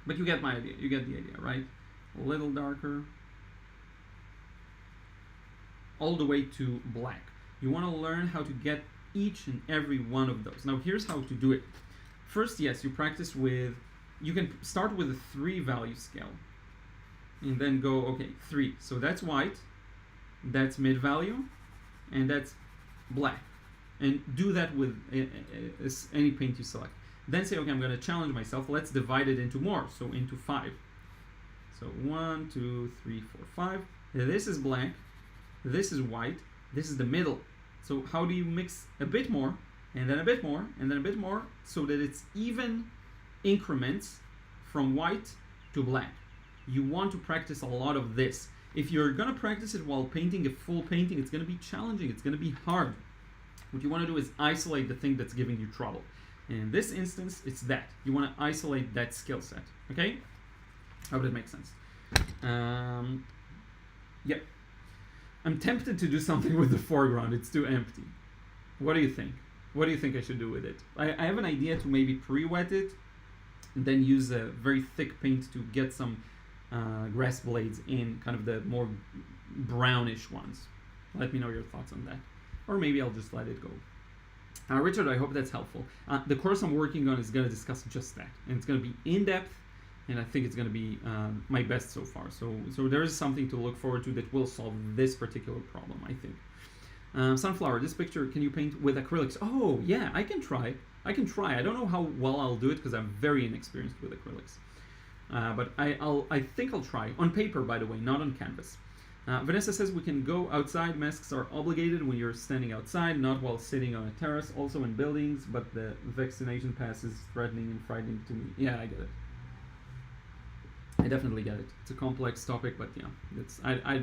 But you get my idea, you get the idea, right? A little darker, all the way to black. You want to learn how to get each and every one of those. Now here's how to do it. First, yes, you practice with, you can start with a 3 value scale, and then go, okay, 3. So that's white, that's mid value, and that's black. And do that with any paint you select. Then say, okay, I'm going to challenge myself. Let's divide it into more, so into 5. So 1, 2, 3, 4, 5. This is black, this is white, this is the middle. So how do you mix a bit more, and then a bit more, and then a bit more, so that it's even increments from white to black? You want to practice a lot of this. If you're going to practice it while painting a full painting, it's going to be challenging, it's going to be hard. What you want to do is isolate the thing that's giving you trouble. And in this instance, it's that. You want to isolate that skill set, okay? I hope that makes sense. Yep. I'm tempted to do something with the foreground. It's too empty. What do you think? What do you think I should do with it? I have an idea to maybe pre-wet it and then use a very thick paint to get some grass blades in, kind of the more brownish ones. Let me know your thoughts on that. Or maybe I'll just let it go. Richard, I hope that's helpful. The course I'm working on is going to discuss just that. And it's going to be in-depth, and I think it's going to be my best so far. So there is something to look forward to that will solve this particular problem, I think. Sunflower, this picture, can you paint with acrylics? Oh, yeah, I can try. I don't know how well I'll do it because I'm very inexperienced with acrylics. But I think I'll try. On paper, by the way, not on canvas. Vanessa says we can go outside. Masks are obligated when you're standing outside, not while sitting on a terrace. Also in buildings, but the vaccination pass is threatening and frightening to me. Yeah, I get it. I definitely get it. It's a complex topic, but yeah, I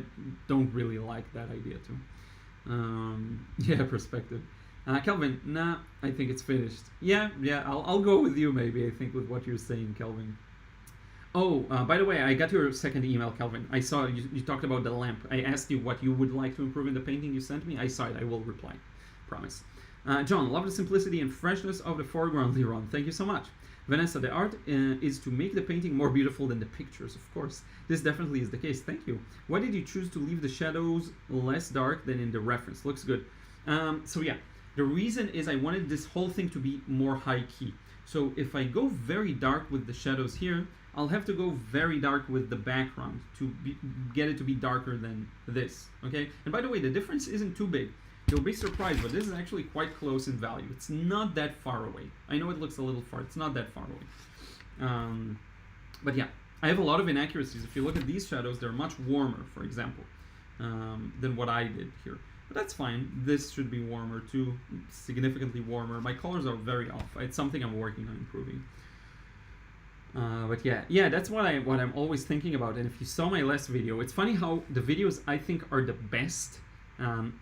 don't really like that idea too. Yeah, perspective. Kelvin, nah, I think it's finished. Yeah, I'll go with you maybe, I think, with what you're saying, Kelvin. Oh, by the way, I got your second email, Kelvin. I saw you talked about the lamp. I asked you what you would like to improve in the painting you sent me. I saw it. I will reply. Promise. John, love the simplicity and freshness of the foreground, Liron. Thank you so much. Vanessa, the art is to make the painting more beautiful than the pictures, of course. This definitely is the case. Thank you. Why did you choose to leave the shadows less dark than in the reference? Looks good. So yeah, the reason is I wanted this whole thing to be more high key. So if I go very dark with the shadows here, I'll have to go very dark with the background to get it to be darker than this, okay? And by the way, the difference isn't too big. You'll be surprised, but this is actually quite close in value. It's not that far away. I know it looks a little far. It's not that far away. But yeah, I have a lot of inaccuracies. If you look at these shadows, they're much warmer, for example, than what I did here. But that's fine. This should be warmer too, significantly warmer. My colors are very off. It's something I'm working on improving. But yeah, that's what I'm always thinking about. And if you saw my last video, it's funny how the videos I think are the best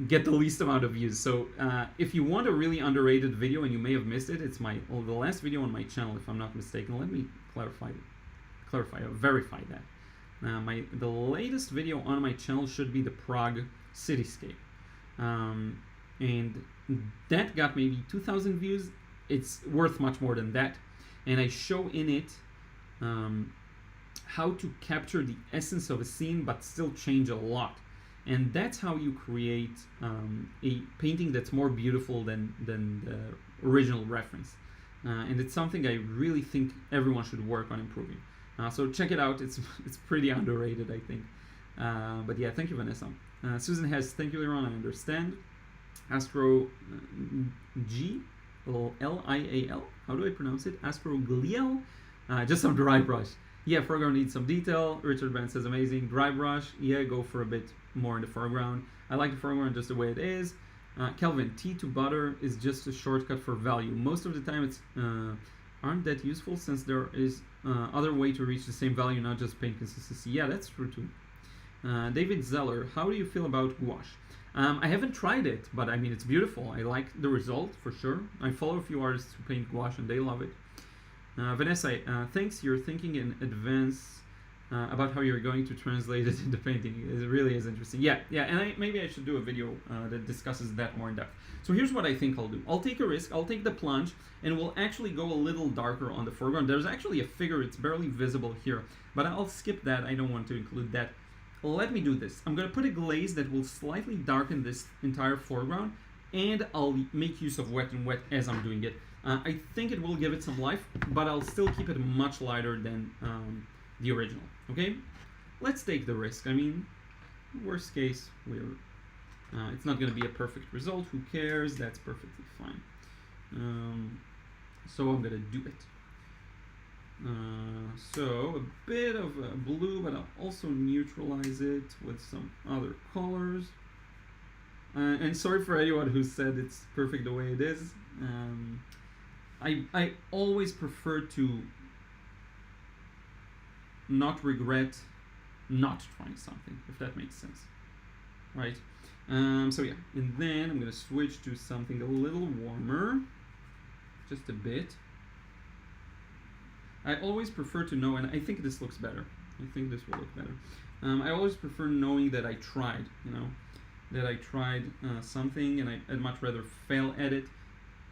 get the least amount of views. So if you want a really underrated video and you may have missed it, it's the last video on my channel, if I'm not mistaken. Let me verify that. The latest video on my channel should be the Prague cityscape, and that got maybe 2,000 views. It's worth much more than that, and I show in it how to capture the essence of a scene but still change a lot. And that's how you create a painting that's more beautiful than the original reference. And it's something I really think everyone should work on improving. So check it out. It's pretty underrated, I think. But yeah, thank you, Vanessa. Susan has, thank you, Liron, I understand. Astro G, L-I-A-L, how do I pronounce it? Astrogliel, just some dry brush. Yeah, foreground needs some detail. Richard Ben says amazing. Dry brush, yeah, go for a bit more in the foreground. I like the foreground just the way it is. Kelvin, tea to butter is just a shortcut for value. Most of the time it's aren't that useful since there is other way to reach the same value, not just paint consistency. Yeah, that's true too. David Zeller, how do you feel about gouache? I haven't tried it, but I mean, it's beautiful. I like the result for sure. I follow a few artists who paint gouache and they love it. Vanessa, thanks. You're thinking in advance about how you're going to translate it into painting. It really is interesting. Yeah, and maybe I should do a video that discusses that more in depth. So here's what I think I'll do. I'll take a risk. I'll take the plunge, and we'll actually go a little darker on the foreground. There's actually a figure. It's barely visible here, but I'll skip that. I don't want to include that. Let me do this. I'm going to put a glaze that will slightly darken this entire foreground, and I'll make use of wet and wet as I'm doing it. I think it will give it some life, but I'll still keep it much lighter than the original. Okay, let's take the risk. I mean, worst case, it's not going to be a perfect result. Who cares? That's perfectly fine. So I'm going to do it. So a bit of blue, but I'll also neutralize it with some other colors. And sorry for anyone who said it's perfect the way it is. I always prefer to not regret not trying something, if that makes sense, right? So yeah, and then I'm gonna switch to something a little warmer, just a bit. I always prefer to know, and I think this looks better. I think this will look better. I always prefer knowing that I tried, that I tried something, and I'd much rather fail at it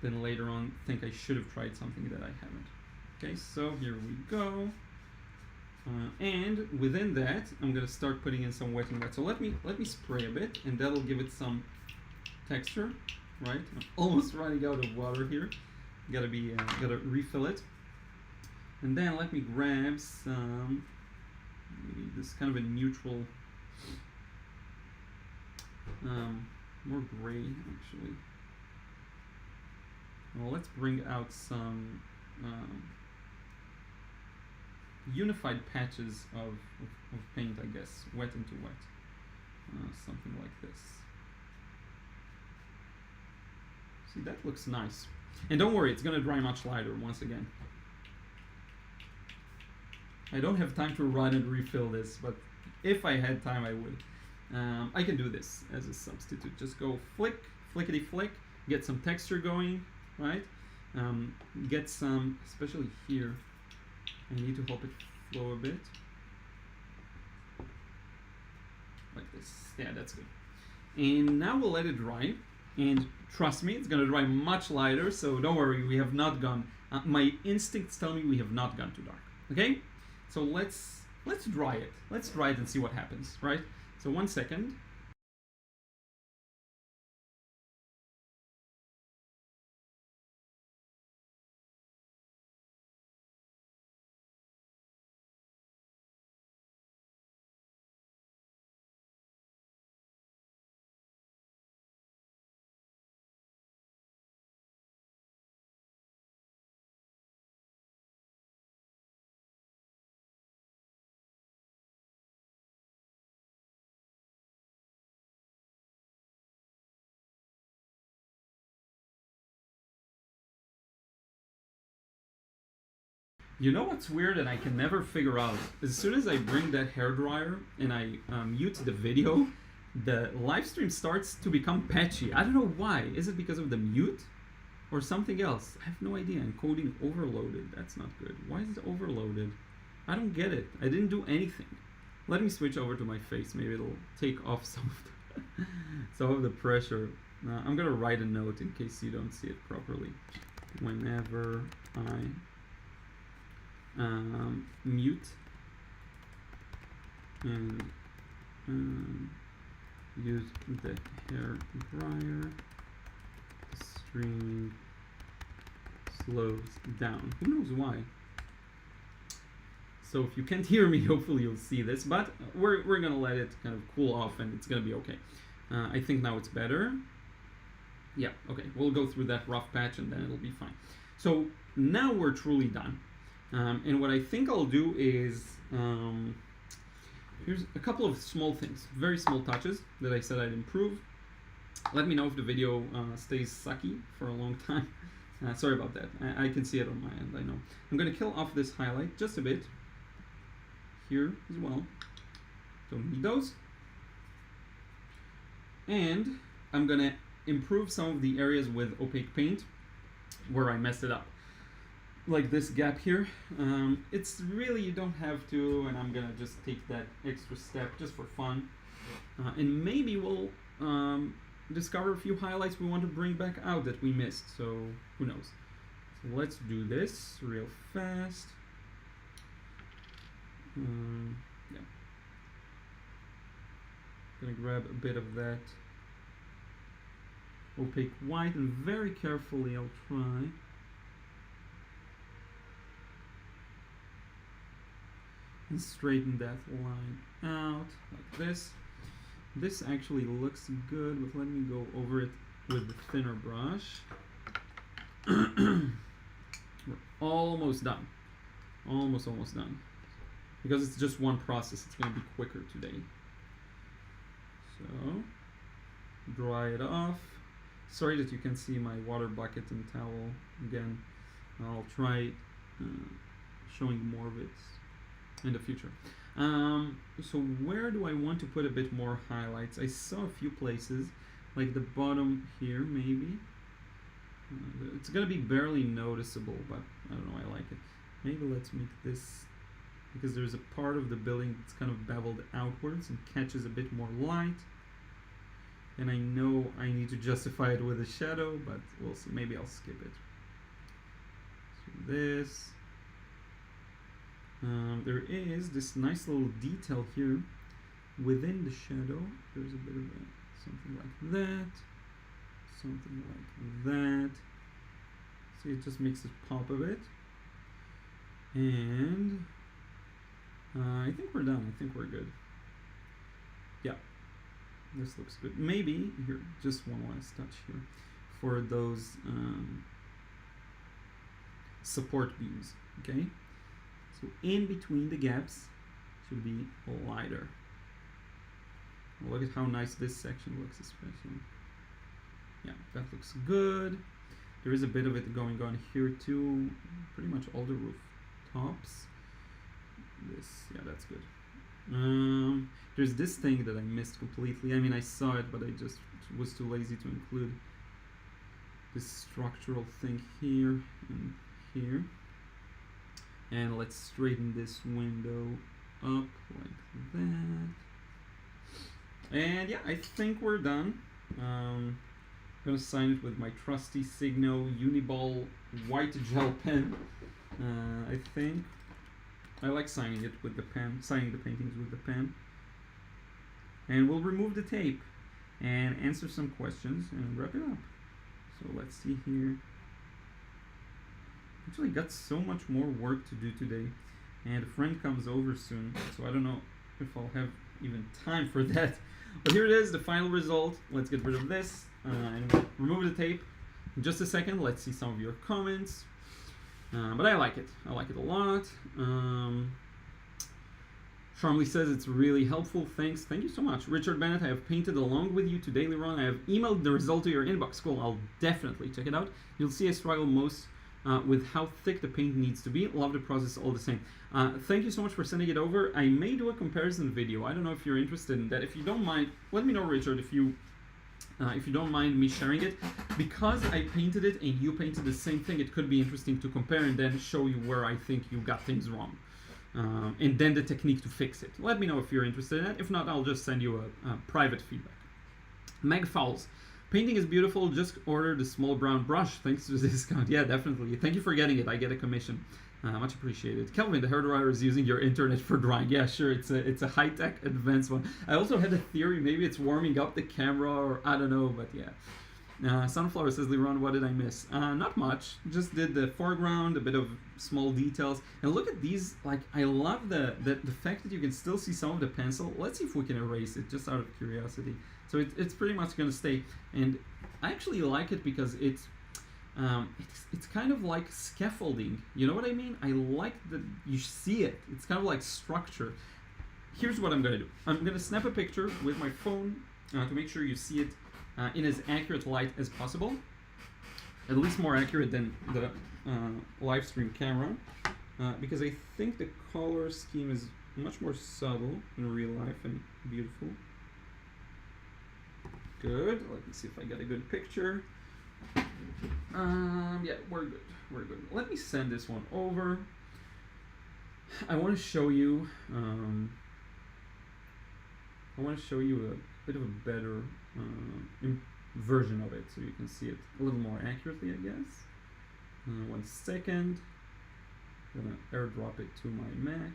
than later on think I should have tried something that I haven't. Okay, so here we go. And within that, I'm gonna start putting in some wet and wet. So let me spray a bit, and that'll give it some texture, right? I'm almost running out of water here. Gotta refill it. And then let me grab some, maybe this kind of a neutral, more gray actually. Well, let's bring out some unified patches of paint, I guess, wet into wet, something like this. See, that looks nice. And don't worry, it's gonna dry much lighter once again. I don't have time to run and refill this, but if I had time, I would. I can do this as a substitute. Just go flick, flickety flick, get some texture going, right? Get some, especially here, I need to help it flow a bit. Like this. Yeah, that's good. And now we'll let it dry. And trust me, it's gonna dry much lighter, so don't worry, we have not gone, my instincts tell me we have not gone too dark, okay? So let's dry it. Let's dry it and see what happens, right? So 1 second. You know what's weird and I can never figure out? As soon as I bring that hairdryer and I mute the video, the live stream starts to become patchy. I don't know why. Is it because of the mute or something else? I have no idea. Encoding overloaded. That's not good. Why is it overloaded? I don't get it. I didn't do anything. Let me switch over to my face. Maybe it'll take off some of the pressure. I'm gonna write a note in case you don't see it properly. Whenever I mute and use the hair dryer, the stream slows down. Who knows why? So if you can't hear me, hopefully you'll see this, but we're gonna let it kind of cool off and it's gonna be okay. I think now it's better. Yeah, okay, we'll go through that rough patch and then it'll be fine. So now we're truly done. And what I think I'll do is, here's a couple of small things, very small touches that I said I'd improve. Let me know if the video stays sucky for a long time. Sorry about that, I can see it on my end, I know. I'm gonna kill off this highlight just a bit. Here as well, don't need those. And I'm gonna improve some of the areas with opaque paint where I messed it up. Like this gap here, it's really, you don't have to, and I'm gonna just take that extra step just for fun. And maybe we'll discover a few highlights we want to bring back out that we missed, so who knows. So let's do this real fast. Yeah. Gonna grab a bit of that opaque white and very carefully I'll try and straighten that line out like this. This actually looks good, but let me go over it with the thinner brush. We're almost done. Almost done. Because it's just one process, it's going to be quicker today. So, dry it off. Sorry that you can see my water bucket and towel again. I'll try showing more of it in the future. So where do I want to put a bit more highlights? I saw a few places, like the bottom here maybe. It's going to be barely noticeable, but I don't know, I like it. Maybe let's make this, because there's a part of the building that's kind of beveled outwards and catches a bit more light. And I know I need to justify it with a shadow, but we'll see. Maybe I'll skip it. So this. There is this nice little detail here within the shadow. There's a bit of something like that. Something like that. See, it just makes it pop a bit. And I think we're done. I think we're good. Yeah, this looks good. Maybe here, just one last touch here for those support beams. Okay, so in between the gaps should be lighter. Look at how nice this section looks, especially. Yeah, that looks good. There is a bit of it going on here too. Pretty much all the roof tops. This, yeah, that's good. There's this thing that I missed completely. I mean, I saw it, but I just was too lazy to include this structural thing here and here. And let's straighten this window up like that. And yeah, I think we're done. I'm gonna sign it with my trusty Signo Uniball white gel pen. I think I like signing it with the pen, signing the paintings with the pen. And we'll remove the tape and answer some questions and wrap it up. So let's see here. Actually got so much more work to do today, and a friend comes over soon, so I don't know if I'll have even time for that. But here it is, the final result. Let's get rid of this and remove the tape. In just a second, let's see some of your comments. But I like it. I like it a lot. Charmly says it's really helpful. Thanks. Thank you so much. Richard Bennett, I have painted along with you today, Liron. I have emailed the result to your inbox. Cool. I'll definitely check it out. You'll see I struggle most with how thick the paint needs to be. Love the process all the same. Thank you so much for sending it over. I may do a comparison video. I don't know if you're interested in that. If you don't mind, let me know, Richard, if you don't mind me sharing it. Because I painted it and you painted the same thing, it could be interesting to compare and then show you where I think you got things wrong. And then the technique to fix it. Let me know if you're interested in that. If not, I'll just send you a private feedback. Meg Fowles. Painting is beautiful. Just ordered a small brown brush. Thanks to the discount. Yeah, definitely. Thank you for getting it. I get a commission. Much appreciated. Kelvin, the hairdryer is using your internet for drying. Yeah, sure. It's a high-tech, advanced one. I also had a theory. Maybe it's warming up the camera, or I don't know. But yeah. Sunflower says, Liron, what did I miss? Not much. Just did the foreground, a bit of small details. And look at these. Like, I love the fact that you can still see some of the pencil. Let's see if we can erase it, just out of curiosity. So it's pretty much going to stay. And I actually like it because it's kind of like scaffolding. You know what I mean? I like that you see it. It's kind of like structure. Here's what I'm going to do. I'm going to snap a picture with my phone to make sure you see it in as accurate light as possible. At least more accurate than the live stream camera. Because I think the color scheme is much more subtle in real life and beautiful. Good. Let me see if I got a good picture. Yeah, we're good. We're good. Let me send this one over. I want to show you. I want to show you a bit of a better version of it, so you can see it a little more accurately, I guess. 1 second. I'm gonna airdrop it to my Mac.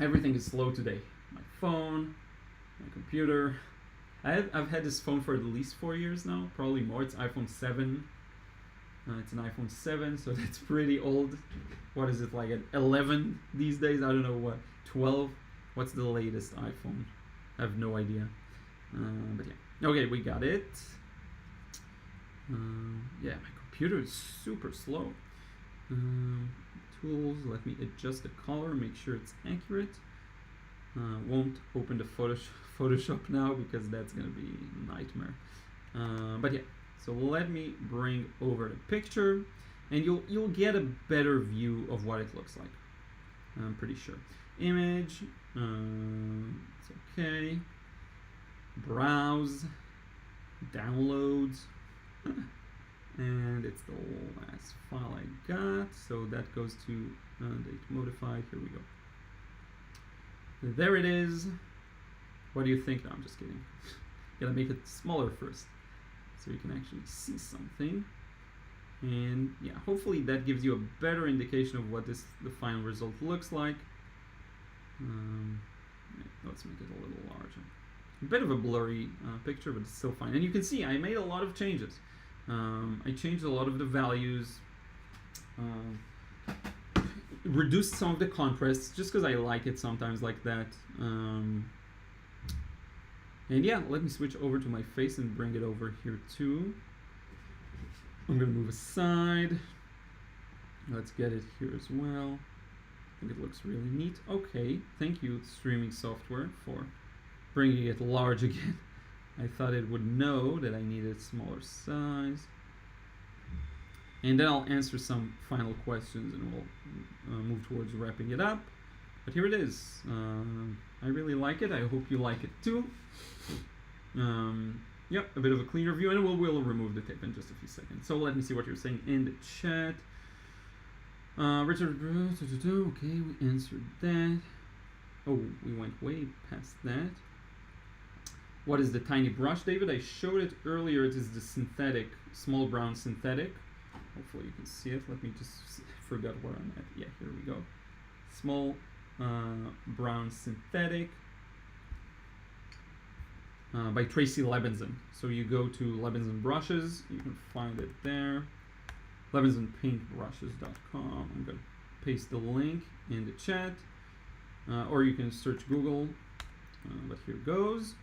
Everything is slow today. My phone, my computer. I've had this phone for at least 4 years now, probably more. It's iPhone 7. It's an iPhone 7, so that's pretty old. What is it, like at 11 these days? I don't know what. 12? What's the latest iPhone? I have no idea. But yeah. Okay, we got it. Yeah, my computer is super slow. Tools, let me adjust the color, make sure it's accurate. Won't open the Photoshop now because that's gonna be a nightmare. But yeah, so let me bring over the picture, and you'll get a better view of what it looks like. I'm pretty sure. Image, it's okay. Browse, downloads, and it's the last file I got. So that goes to date modified. Here we go. There it is. What do you think? No, I'm just kidding. Gotta make it smaller first so you can actually see something. And yeah, hopefully that gives you a better indication of what the final result looks like. Let's make it a little larger. A bit of a blurry picture, but it's still fine. And you can see I made a lot of changes. I changed a lot of the values. Reduced some of the contrast just because I like it sometimes like that. And yeah, let me switch over to my face and bring it over here too. I'm gonna move aside. Let's get it here as well. I think it looks really neat. Okay, thank you streaming software for bringing it large again. I thought it would know that I needed smaller size. And then I'll answer some final questions and we'll move towards wrapping it up. But here it is. I really like it. I hope you like it too. Yep, a bit of a cleaner view, and we'll remove the tape in just a few seconds. So let me see what you're saying in the chat. Richard, okay, we answered that. Oh, we went way past that. What is the tiny brush, David? I showed it earlier. It is the synthetic, small brown synthetic. Hopefully you can see it. Let me just forget where I'm at. Yeah, here we go. Small brown synthetic by Tracy Lebenzon. So you go to Lebenzon brushes. You can find it there. LebenzonPaintBrushes.com. I'm going to paste the link in the chat. Or you can search Google. But here goes.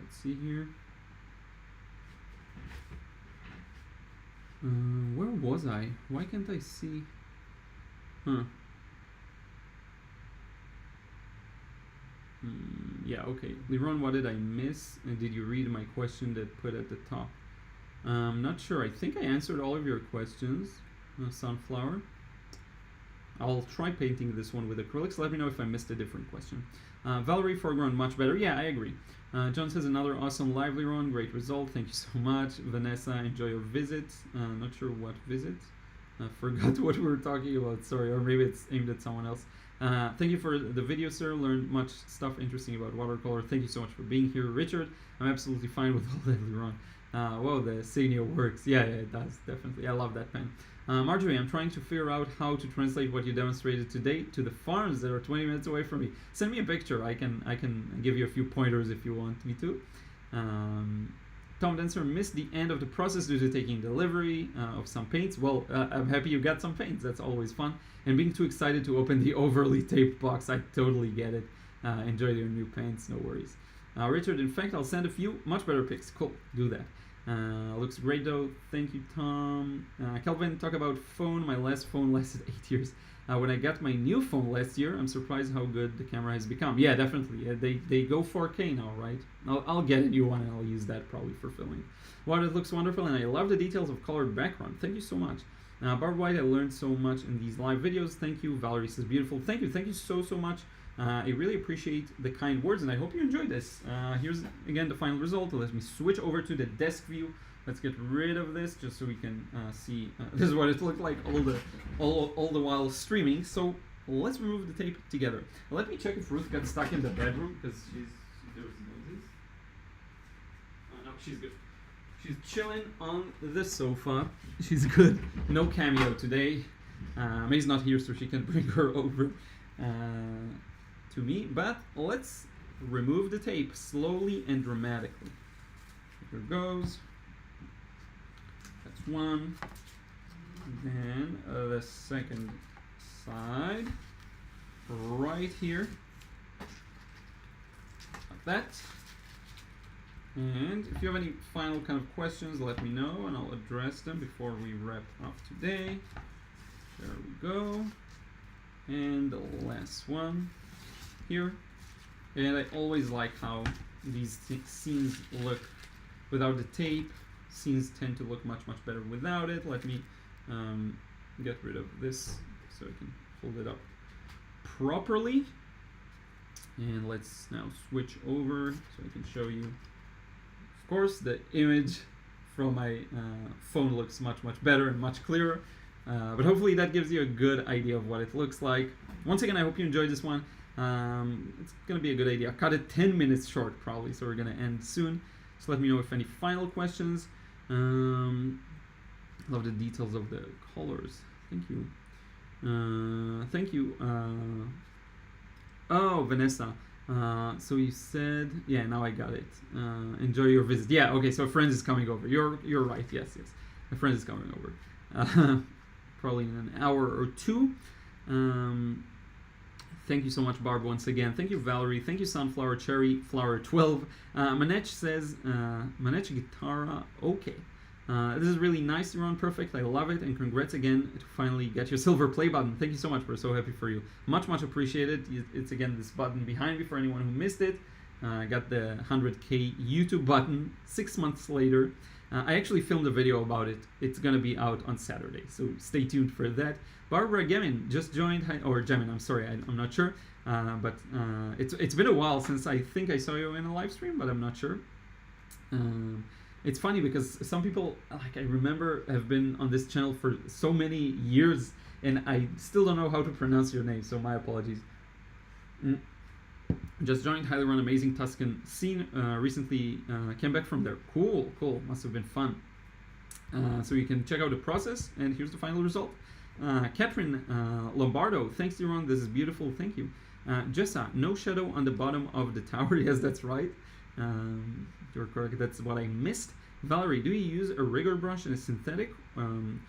Let's see here. Where was I? Why can't I see? Huh. Yeah, okay. Liron, what did I miss? And did you read my question that put at the top? Not sure. I think I answered all of your questions. Sunflower. I'll try painting this one with acrylics. Let me know if I missed a different question. Valerie, foreground much better. Yeah, I agree. John says another awesome live, Liron. Great result. Thank you so much. Vanessa, enjoy your visit. Not sure what visit. Forgot what we were talking about. Sorry, or maybe it's aimed at someone else. Thank you for the video, sir. Learned much stuff interesting about watercolor. Thank you so much for being here. Richard, I'm absolutely fine with all that, Liron. Whoa, the Signo works. Yeah, it does, definitely. I love that pen. Marjorie, I'm trying to figure out how to translate what you demonstrated today to the farms that are 20 minutes away from me. Send me a picture. I can give you a few pointers if you want me to. Tom Denser missed the end of the process due to taking delivery of some paints. Well, I'm happy you got some paints. That's always fun. And being too excited to open the overly taped box. I totally get it. Enjoy your new paints. No worries. Richard, in fact, I'll send a few much better pics. Cool. Do that. Looks great though. Thank you, Tom. Kelvin, talk about phone. My last phone lasted 8 years. When I got my new phone last year, I'm surprised how good the camera has become. Yeah, definitely. They go 4K now, right? I'll get a new one and I'll use that probably for filming. Wow, it looks wonderful, and I love the details of colored background. Thank you so much. Barbed White, I learned so much in these live videos. Thank you. Valerie says beautiful. Thank you so much. I really appreciate the kind words, and I hope you enjoyed this. Here's again the final result. Let me switch over to the desk view. Let's get rid of this just so we can see. This is what it looked like all the while streaming. So let's remove the tape together. Let me check if Ruth got stuck in the bedroom because there was noises. No, she's good. She's chilling on the sofa. She's good. No cameo today. May's not here, so she can bring her over to me. But let's remove the tape slowly and dramatically. Here goes. That's one. Then the second side. Right here. Like that. And if you have any final kind of questions, let me know and I'll address them before we wrap up today. There we go. And the last one here. And I always like how these scenes look without the tape. Scenes tend to look much better without it. Let me get rid of this so I can hold it up properly. And let's now switch over so I can show you. Of course, the image from my phone looks much better and much clearer. But hopefully that gives you a good idea of what it looks like. Once again, I hope you enjoyed this one. It's going to be a good idea. I cut it 10 minutes short probably, so we're going to end soon. So let me know if any final questions. Love the details of the colors. Thank you. Thank you. Oh, Vanessa. So you said, yeah, now I got it. Enjoy your visit. Yeah, okay, so a friend is coming over. You're right, yes. A friend is coming over. Probably in an hour or two. Thank you so much, Barb, once again. Thank you, Valerie. Thank you, Sunflower Cherry Flower 12. Manech says, Manech Guitarra, okay. This is really nice, Liron, perfect. I love it, and congrats again to finally get your silver play button. Thank you so much. We're so happy for you. Much appreciated. It's again this button behind me for anyone who missed it. I got the 100K YouTube button 6 months later. I actually filmed a video about it. It's gonna be out on Saturday, so stay tuned for that. Barbara Gemin just joined, or Gemin, I'm sorry, I'm not sure. But it's been a while since I think I saw you in a live stream, but I'm not sure. It's funny because some people, like I remember, have been on this channel for so many years, and I still don't know how to pronounce your name, so my apologies. Just joined, highly run, amazing Tuscan scene. Recently came back from there. Cool, must have been fun. So you can check out the process, and here's the final result. Catherine Lombardo, thanks, Liron, this is beautiful, thank you. Jessa, no shadow on the bottom of the tower. Yes, that's right. You're correct, that's what I missed. Valerie, do you use a rigger brush and a synthetic? And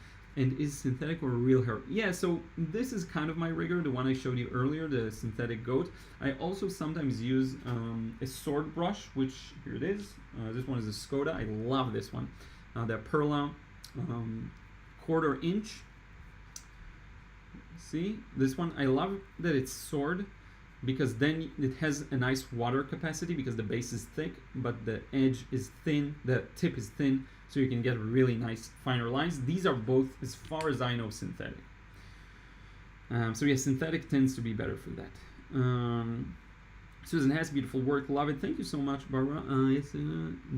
is synthetic or real hair? Yeah, so this is kind of my rigger, the one I showed you earlier, the synthetic goat. I also sometimes use a sword brush, which here it is. This one is a Escoda. I love this one. The Perla 1/4 inch. See, this one, I love that it's sword. because then it has a nice water capacity because the base is thick, but the edge is thin, the tip is thin, so you can get really nice finer lines. These are both, as far as I know, synthetic. So yeah, synthetic tends to be better for that. Susan has beautiful work, love it. Thank you so much, Barbara. It's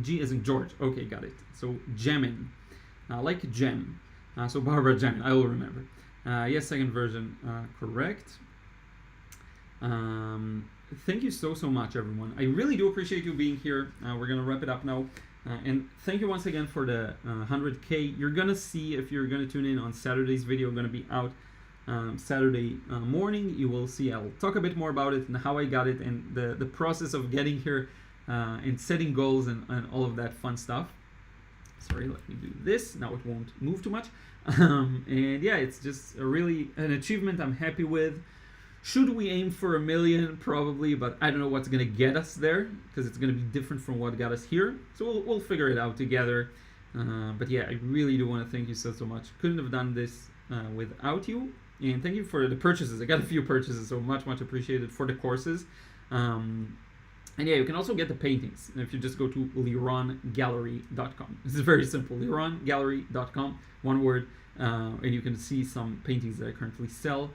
G as in George. Okay, got it. So Gemin, like gem. So Barbara Gemin, I will remember. Yes, second version, correct. Thank you so much, everyone. I really do appreciate you being here. We're gonna wrap it up now. And thank you once again for the 100K. You're gonna see, if you're gonna tune in on Saturday's video, gonna be out Saturday morning. You will see, I'll talk a bit more about it and how I got it and the process of getting here and setting goals and all of that fun stuff. Sorry, let me do this. Now it won't move too much. And yeah, it's just really an achievement I'm happy with. Should we aim for 1 million? Probably, but I don't know what's gonna get us there because it's gonna be different from what got us here. So we'll figure it out together. But yeah, I really do want to thank you so much. Couldn't have done this without you. And thank you for the purchases. I got a few purchases, so much appreciated for the courses. And yeah, you can also get the paintings if you just go to lirongallery.com. This is very simple, lirongallery.com, one word, and you can see some paintings that I currently sell.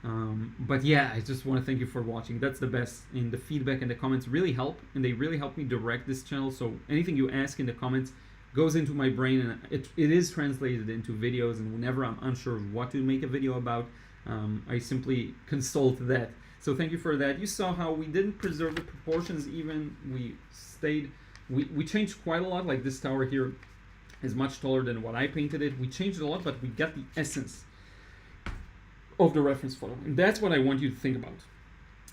But yeah, I just want to thank you for watching. That's the best. And the feedback and the comments really help, and they really help me direct this channel. So anything you ask in the comments goes into my brain, and it is translated into videos. And whenever I'm unsure of what to make a video about, I simply consult that. So thank you for that. You saw how we didn't preserve the proportions even. We changed quite a lot. Like this tower here is much taller than what I painted it. We changed it a lot, but we got the essence of the reference photo. And that's what I want you to think about.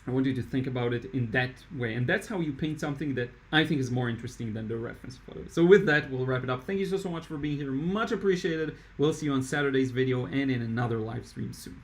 I want you to think about it in that way. And that's how you paint something that I think is more interesting than the reference photo. So with that, we'll wrap it up. Thank you so much for being here. Much appreciated. We'll see you on Saturday's video and in another live stream soon.